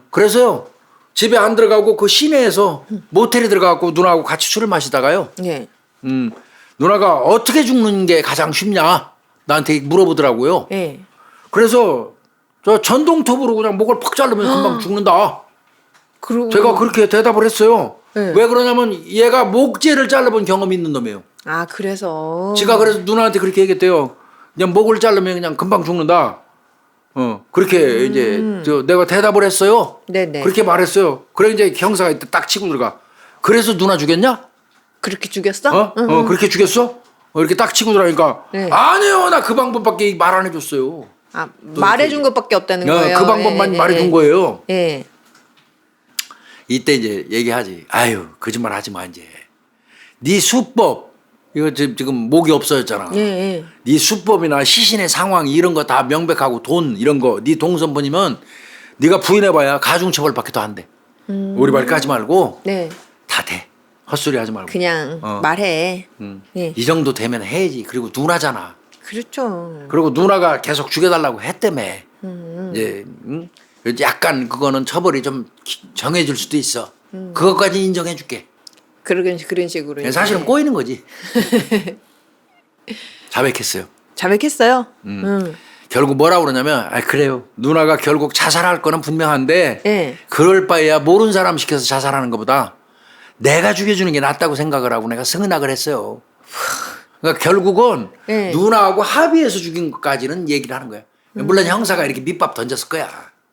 그래서요 집에 안 들어가고 그 시내에서 모텔에 들어가고 누나하고 같이 술을 마시다가요. 예. 누나가 어떻게 죽는 게 가장 쉽냐 나한테 물어보더라고요. 예. 그래서 저 전동톱으로 그냥 목을 퍽 자르면 금방 죽는다. 그리고 제가 그렇게 대답을 했어요. 네. 왜 그러냐면 얘가 목재를 잘라본 경험이 있는 놈이에요. 아, 그래서 지가 그래서 누나한테 그렇게 얘기했대요. 그냥 목을 자르면 그냥 금방 죽는다. 그렇게 이제 내가 대답을 했어요. 네네. 그렇게 말했어요. 그래 이제 형사가 이때 딱 치고 들어가. 그래서 누나 죽였냐? 그렇게 죽였어? 응. 그렇게 죽였어? 이렇게 딱 치고 들어가니까 네. 아니요 나 그 방법밖에 말 안 해줬어요. 아, 말해준 것밖에 없다는 거예요. 그 방법만 예, 말해준 예. 거예요. 예. 이때 이제 얘기하지. 아유 거짓말 하지 마 이제. 네 수법 이거 지금 목이 없어졌잖아. 예, 예. 네 수법이나 시신의 상황 이런 거 다 명백하고 돈 이런 거 네 동선번이면 네가 부인해봐야 가중처벌 받기도 한대. 우리 말 까지 말고 네. 다 돼. 헛소리 하지 말고. 그냥 말해. 예. 이 정도 되면 해야지. 그리고 누나잖아. 그렇죠. 그리고 누나가 계속 죽여달라고 했다며. 이제 약간 그거는 처벌이 좀 정해질 수도 있어. 그것까지 인정해줄게. 그런 식으로. 이제. 사실은 꼬이는 거지. 자백했어요. 자백했어요. 결국 뭐라고 그러냐면 그래요. 누나가 결국 자살할 거는 분명한데 예. 그럴 바에야 모르는 사람 시켜서 자살하는 것보다 내가 죽여주는 게 낫다고 생각을 하고 내가 승낙을 했어요. 그러니까 결국은 예. 누나하고 합의해서 죽인 것까지는 얘기를 하는 거야. 물론 형사가 이렇게 밑밥 던졌을 거야.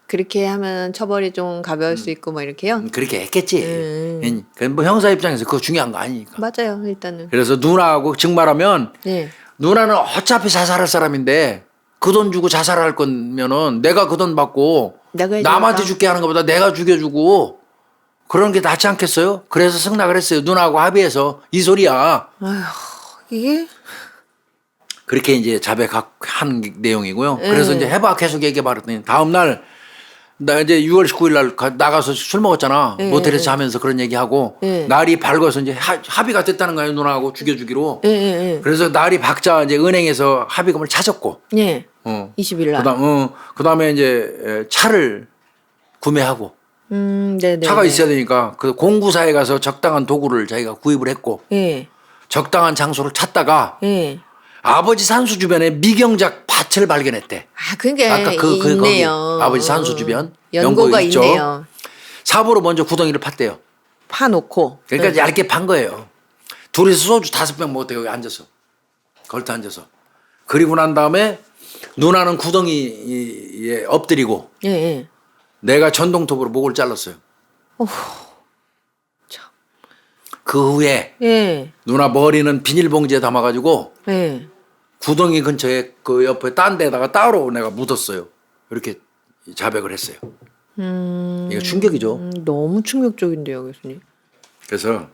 그렇게 하면 처벌이 좀 가벼울 수 있고 뭐 이렇게요. 그렇게 했겠지. 그건 뭐 형사 입장에서 그거 중요한 거 아니니까. 맞아요. 일단은. 그래서 누나하고 증말하면 예. 누나는 어차피 자살할 사람인데 그 돈 주고 자살할 거면은 내가 그 돈 받고 내가 남한테 해주니까. 죽게 하는 것보다 내가 죽여주고 그런 게 낫지 않겠어요? 그래서 승낙을 했어요. 누나하고 합의해서 이 소리야. 이게 그렇게 이제 자백한 내용이고요. 예. 그래서 이제 해봐 계속 얘기해 봤더니 다음날 나 이제 6월 19일 날 나가서 술 먹었잖아. 예, 모텔에서 자면서 그런 얘기하고 예. 날이 밝아서 이제 합의가 됐다는 거예요. 누나하고 죽여주기로. 예, 예, 그래서 날이 밝자 이제 은행에서 합의금을 찾았고. 예. 예. 어. 20일 날. 그다음에 이제 차를 구매하고 네네. 차가 있어야 되니까 그 공구사에 가서 적당한 도구를 자기가 구입을 했고 예. 적당한 장소를 찾다가 예. 아버지 산수 주변에 미경작 밭을 발견했대. 아, 그게 아까 거기 있네요. 아버지 산수 주변 연고가 있죠. 있네요. 삽으로 먼저 구덩이를 팠대요. 파놓고. 그러니까 네. 얇게 판 거예요. 둘이서 소주 5병 먹었대요. 여기 앉아서. 걸터 앉아서. 그리고 난 다음에 누나는 구덩이에 엎드리고 예, 예. 내가 전동톱으로 목을 잘랐어요. 참. 그 후에 예. 누나 머리는 비닐봉지에 담아가지고 예. 구덩이 근처에 그 옆에 딴 데다가 따로 내가 묻었어요. 이렇게 자백을 했어요. 이거 충격이죠. 너무 충격적인데요, 교수님. 그래서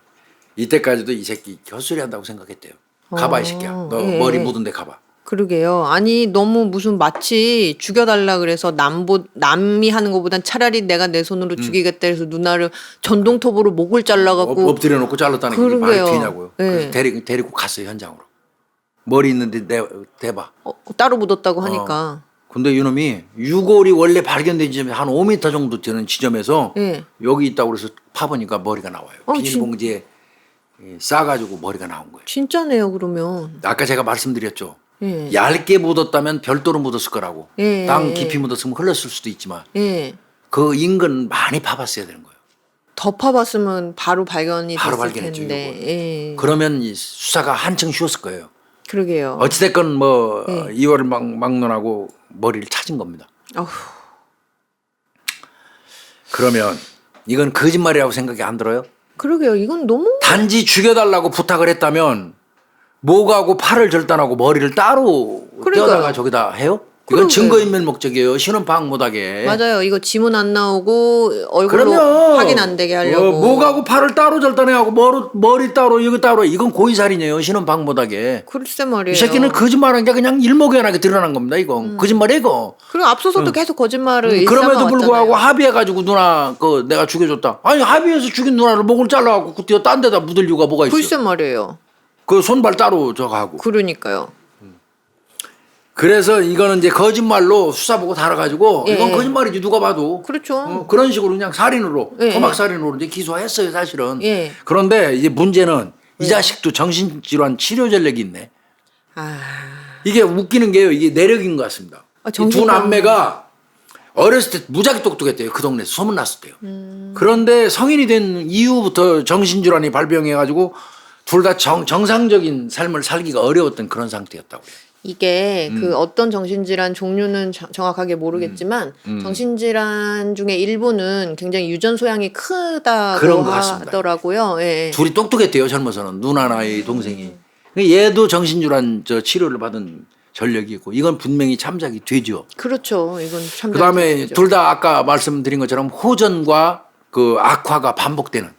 이때까지도 이 새끼 헛소리 한다고 생각했대요. 가봐 이 새끼야. 너 예. 머리 묻은 데 가봐. 그러게요. 아니 너무 무슨 마치 죽여달라 그래서 남이 하는 것보단 차라리 내가 내 손으로 죽이겠다 해서 누나를 전동톱으로 목을 잘라갖고 엎드려 놓고 잘랐다는 게 말이 그러게요. 되냐고요. 예. 그래서 데리고 갔어요 현장으로. 머리 있는데 대봐. 따로 묻었다고 하니까. 근데 이놈이 유골이 원래 발견된 지점에 한 5m 정도 되는 지점에서 예. 여기 있다고 그래서 파보니까 머리가 나와요. 어, 비닐봉지에 싸가지고 머리가 나온 거예요. 진짜네요, 그러면. 아까 제가 말씀드렸죠. 예. 얇게 묻었다면 별도로 묻었을 거라고. 예, 땅 예. 깊이 묻었으면 흘렀을 수도 있지만 예. 그 인근 많이 파봤어야 되는 거예요. 더 파봤으면 바로 발견이 바로 됐을 발견했죠, 텐데. 예. 그러면 이 수사가 한층 쉬웠을 거예요. 그러게요. 어찌됐건 뭐 예. 이월을 막론하고 머리를 찾은 겁니다. 어휴. 그러면 이건 거짓말이라고 생각이 안 들어요? 그러게요. 이건 너무 단지 죽여달라고 부탁을 했다면 목하고 팔을 절단하고 머리를 따로 그러니까요. 떼어다가 저기다 해요? 이건 그러게요. 증거인멸 목적이에요. 신원 파악 못하게. 맞아요. 이거 지문 안 나오고 얼굴로 그러면 확인 안 되게 하려고. 목하고 팔을 따로 절단해하고 머리 따로 이거 따로 이건 고의살인이에요. 신원 파악 못하게. 글쎄 말이에요. 이 새끼는 거짓말한 게 그냥 일목요연하게 드러난 겁니다. 이건 거짓말이에요. 이거. 그리고 앞서서도 계속 거짓말을 그럼에도 일삼아왔잖아요. 불구하고 합의해가지고 누나 내가 죽여줬다. 아니 합의해서 죽인 누나를 목을 잘라갖고 그때 딴 데다 묻을 이유가 뭐가 있어요? 글쎄 말이에요. 그 손발 따로 저거 하고. 그러니까요. 그래서 이거는 이제 거짓말로 수사보고 달아가지고 예. 이건 거짓말이지 누가 봐도. 그렇죠. 그런 식으로 그냥 살인으로 예. 토막살인으로 이제 기소했어요 사실은. 예. 그런데 이제 문제는 이 자식도 정신질환 치료 전력이 있네. 아, 이게 웃기는 게요. 이게 내력인 것 같습니다. 아, 이 두 정신과- 남매가 어렸을 때 무지하게 똑똑했대요. 그 동네에서 소문났을 때요. 그런데 성인이 된 이후부터 정신질환이 발병해가지고 둘 다 정상적인 삶을 살기가 어려웠던 그런 상태였다고요. 이게 그 어떤 정신질환 종류는 정확하게 모르겠지만 정신질환 중에 일부는 굉장히 유전 소양이 크다고 그런 것 같습니다. 하더라고요. 예. 둘이 똑똑했대요. 젊어서는 누나나의 동생이. 얘도 정신질환 치료를 받은 전력이 있고 이건 분명히 참작이 되죠. 그렇죠. 이건 참. 그다음에 둘 다 아까 말씀드린 것처럼 호전과 그 악화가 반복되는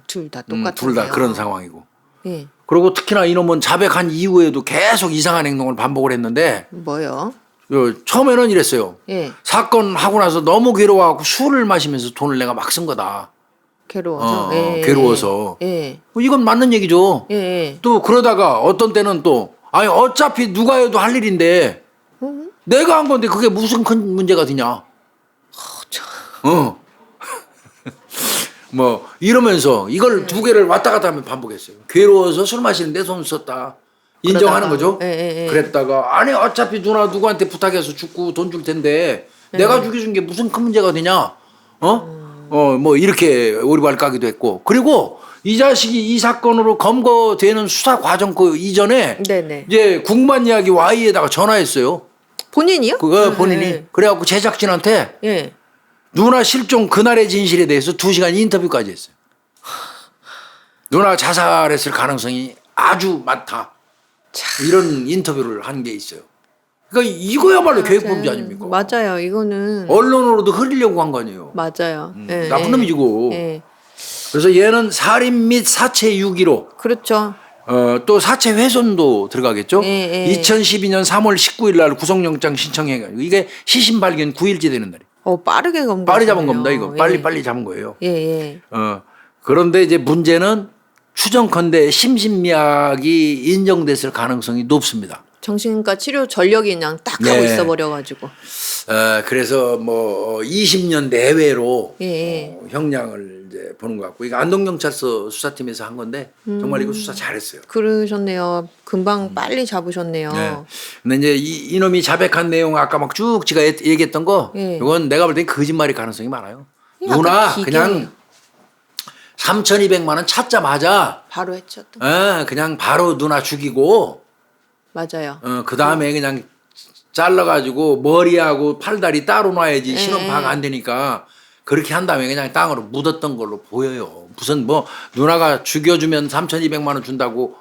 둘 다 똑같아요. 둘 다 그런 상황이고. 예. 그리고 특히나 이놈은 자백한 이후에도 계속 이상한 행동을 반복을 했는데 뭐요? 처음에는 이랬어요. 예. 사건 하고 나서 너무 괴로워하고 술을 마시면서 돈을 내가 막 쓴 거다. 괴로워서. 예. 괴로워서. 예. 이건 맞는 얘기죠. 예. 예. 또 그러다가 어떤 때는 또 아니 어차피 누가 해도 할 일인데 내가 한 건데 그게 무슨 큰 문제가 되냐. 뭐 이러면서 이걸 두 개를 왔다 갔다 하면 반복했어요. 괴로워서 술 마시는데 돈 썼다. 인정하는 그러다가, 거죠. 예. 그랬다가 아니 어차피 누구한테 부탁해서 죽고 돈 줄 텐데 내가 죽여준 게 무슨 큰 문제가 되냐. 뭐 이렇게 오리발 까기도 했고 그리고 이 자식이 이 사건으로 검거되는 수사 과정 그 이전에 네네. 이제 국만 이야기 Y에다가 전화했어요. 본인이요? 그거 본인이 예. 그래갖고 제작진한테 예. 누나 실종 그날의 진실에 대해서 2시간 인터뷰까지 했어요. 누나 자살했을 가능성이 아주 많다. 이런 인터뷰를 한 게 있어요. 그러니까 이거야말로 계획범죄 아닙니까? 맞아요. 이거는 언론으로도 흐리려고 한 거 아니에요. 맞아요. 예, 나쁜 예. 놈이지고. 예. 그래서 얘는 살인 및 사체 유기로 그렇죠. 또 사체 훼손도 들어가겠죠. 예, 예. 2012년 3월 19일 날 구속영장 신청해가지고 이게 시신 발견 9일째 되는 날이. 빠르게 검거. 빨리 잡은 겁니다. 이거 예. 빨리 잡은 거예요. 예, 예. 그런데 이제 문제는 추정컨대 심신미약이 인정됐을 가능성이 높습니다. 정신과 치료 전력이 그냥 딱 하고 네. 있어 버려가지고. 그래서 뭐 20년 내외로 예. 형량을 이제 보는 것 같고 이거 안동경찰서 수사팀에서 한 건데 정말 이거 수사 잘했어요. 그러셨네요. 금방 빨리 잡으셨네요. 네. 근데 이제 이놈이 자백한 내용 아까 막 쭉 제가 얘기했던 거 예. 이건 내가 볼 땐 거짓말일 가능성이 많아요. 약간 누나 기계. 그냥 3,200만 원 찾자마자 바로 했죠. 또. 그냥 바로 누나 죽이고 맞아요. 그 다음에 그냥 잘라가지고 머리하고 팔다리 따로 놔야지 예. 신원 파악 안 되니까 그렇게 한 다음에 그냥 땅으로 묻었던 걸로 보여요. 무슨 뭐 누나가 죽여주면 3,200만 원 준다고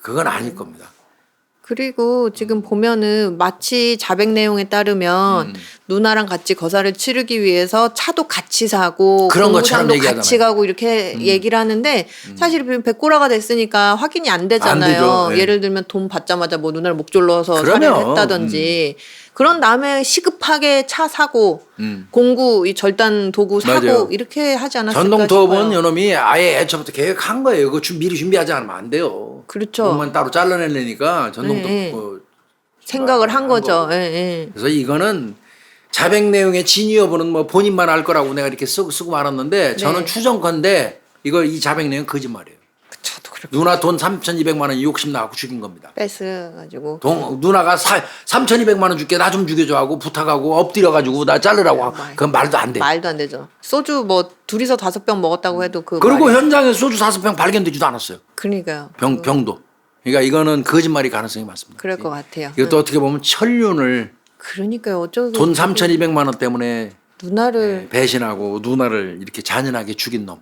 그건 아닐 겁니다. 그리고 지금 보면은 마치 자백 내용에 따르면 누나랑 같이 거사를 치르기 위해서 차도 같이 사고 그런 것처럼 공무장도 얘기하잖아요. 같이 가고 이렇게 얘기를 하는데 사실 백고라가 됐으니까 확인이 안 되잖아요. 안 되죠. 네. 예를 들면 돈 받자마자 뭐 누나를 목 졸러서 그러면, 살해를 했다든지 그런 다음에 시급하게 차 사고 공구 이 절단 도구 사고 맞아요. 이렇게 하지 않았을까 전동톱은 싶어요. 요놈이 아예 애초부터 계획한 거예요. 그거 미리 준비하지 않으면 안 돼요. 그렇죠. 몸만 따로 잘라내려니까 전동톱 네, 네. 뭐 생각을 한 거죠. 거고. 예, 예. 그래서 이거는 자백 내용의 진위 여부는 뭐 본인만 알 거라고 내가 이렇게 쓰고 말았는데 저는 네. 추정컨대 이 자백 내용 거짓말이에요. 저도 그렇게 누나 돈 3,200만 원 욕심 나고 죽인 겁니다. 뺏어가지고 누나가 3,200만 원 줄게 나 좀 죽여줘 하고 부탁하고 엎드려가지고 나 자르라고 하고 그건 말도 안 돼. 말도 안 되죠. 소주 뭐 둘이서 5병 먹었다고 해도 그 그리고 말이- 현장에 소주 5병 발견되지도 않았어요. 그러니까요. 병도. 그러니까 이거는 거짓말이 가능성이 많습니다. 그럴 것 같아요. 이것도 어떻게 보면 천륜을 그러니까요. 어쩌고 돈 3,200만 원 때문에 누나를 배신하고 누나를 이렇게 잔인하게 죽인 놈.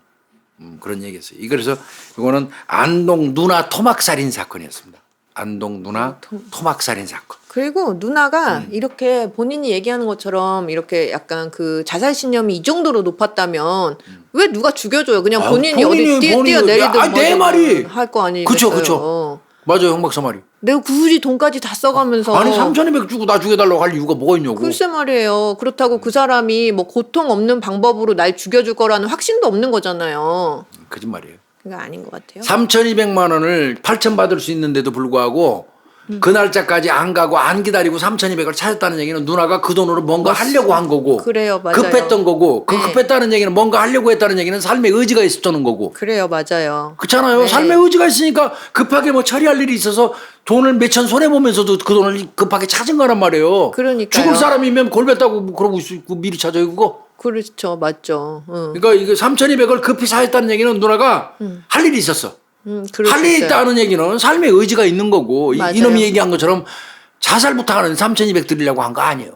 그런 얘기였어요. 그래서 이거는 안동 누나 토막살인 사건이었습니다. 안동 누나 토막살인 사건. 그리고 누나가 이렇게 본인이 얘기하는 것처럼 이렇게 약간 그 자살 신념이 이 정도로 높았다면 왜 누가 죽여줘요? 그냥 본인이 어디 뛰어내리든 내 말이 할 거 아니에요. 그쵸. 맞아요, 형 박사 말이. 내가 굳이 돈까지 다 써가면서 아니 3,200 주고 나 죽여달라고 할 이유가 뭐가 있냐고. 글쎄 말이에요. 그렇다고 그 사람이 뭐 고통 없는 방법으로 날 죽여줄 거라는 확신도 없는 거잖아요. 거짓말이에요. 그게 아닌 것 같아요. 3,200만 원을 8,000 받을 수 있는데도 불구하고 그 날짜까지 안 가고 안 기다리고 3,200을 찾았다는 얘기는 누나가 그 돈으로 뭔가 하려고 한 거고 그래요, 맞아요. 급했던 거고 그 네. 급했다는 얘기는 뭔가 하려고 했다는 얘기는 삶의 의지가 있었다는 거고 그래요, 맞아요. 그렇잖아요. 네. 삶의 의지가 있으니까 급하게 뭐 처리할 일이 있어서 돈을 몇천 손해 보면서도 그 돈을 급하게 찾은 거란 말이에요. 그러니까요. 죽을 사람이면 골뱉다고 뭐 그러고 있고 미리 찾아요 그거. 그렇죠, 맞죠. 그러니까 이게 3,200을 급히 사했다는 얘기는 누나가 할 일이 있었어. 그럴 할 수 일이 있어요. 있다는 얘기는 삶의 의지가 있는 거고 맞아요. 이놈이 얘기한 것처럼 자살 부탁하는 3,200 드리려고 한 거 아니에요.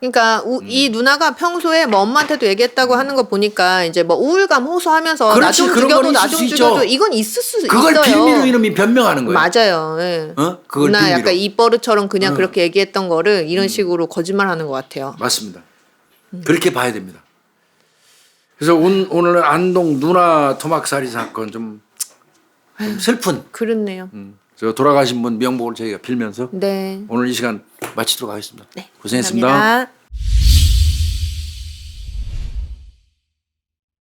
그러니까 이 누나가 평소에 뭐 엄마한테도 얘기했다고 하는 거 보니까 이제 뭐 우울감 호소하면서 나 그렇지, 좀 그런 죽여도 건 나 있을 좀 수 있죠. 죽여도 이건 있을 수 그걸 있어요. 빌미로 이놈이 변명하는 거예요. 맞아요. 예. 그걸 누나 빌미로. 약간 입버릇처럼 그냥 그렇게 얘기했던 거를 이런 식으로 거짓말하는 것 같아요. 맞습니다. 그렇게 봐야 됩니다. 그래서 오늘은 안동 누나 토막살이 사건 좀 슬픈 그렇네요. 저 돌아가신 분 명복을 저희가 빌면서 네. 오늘 이 시간 마치도록 하겠습니다. 네. 고생했습니다. 감사합니다.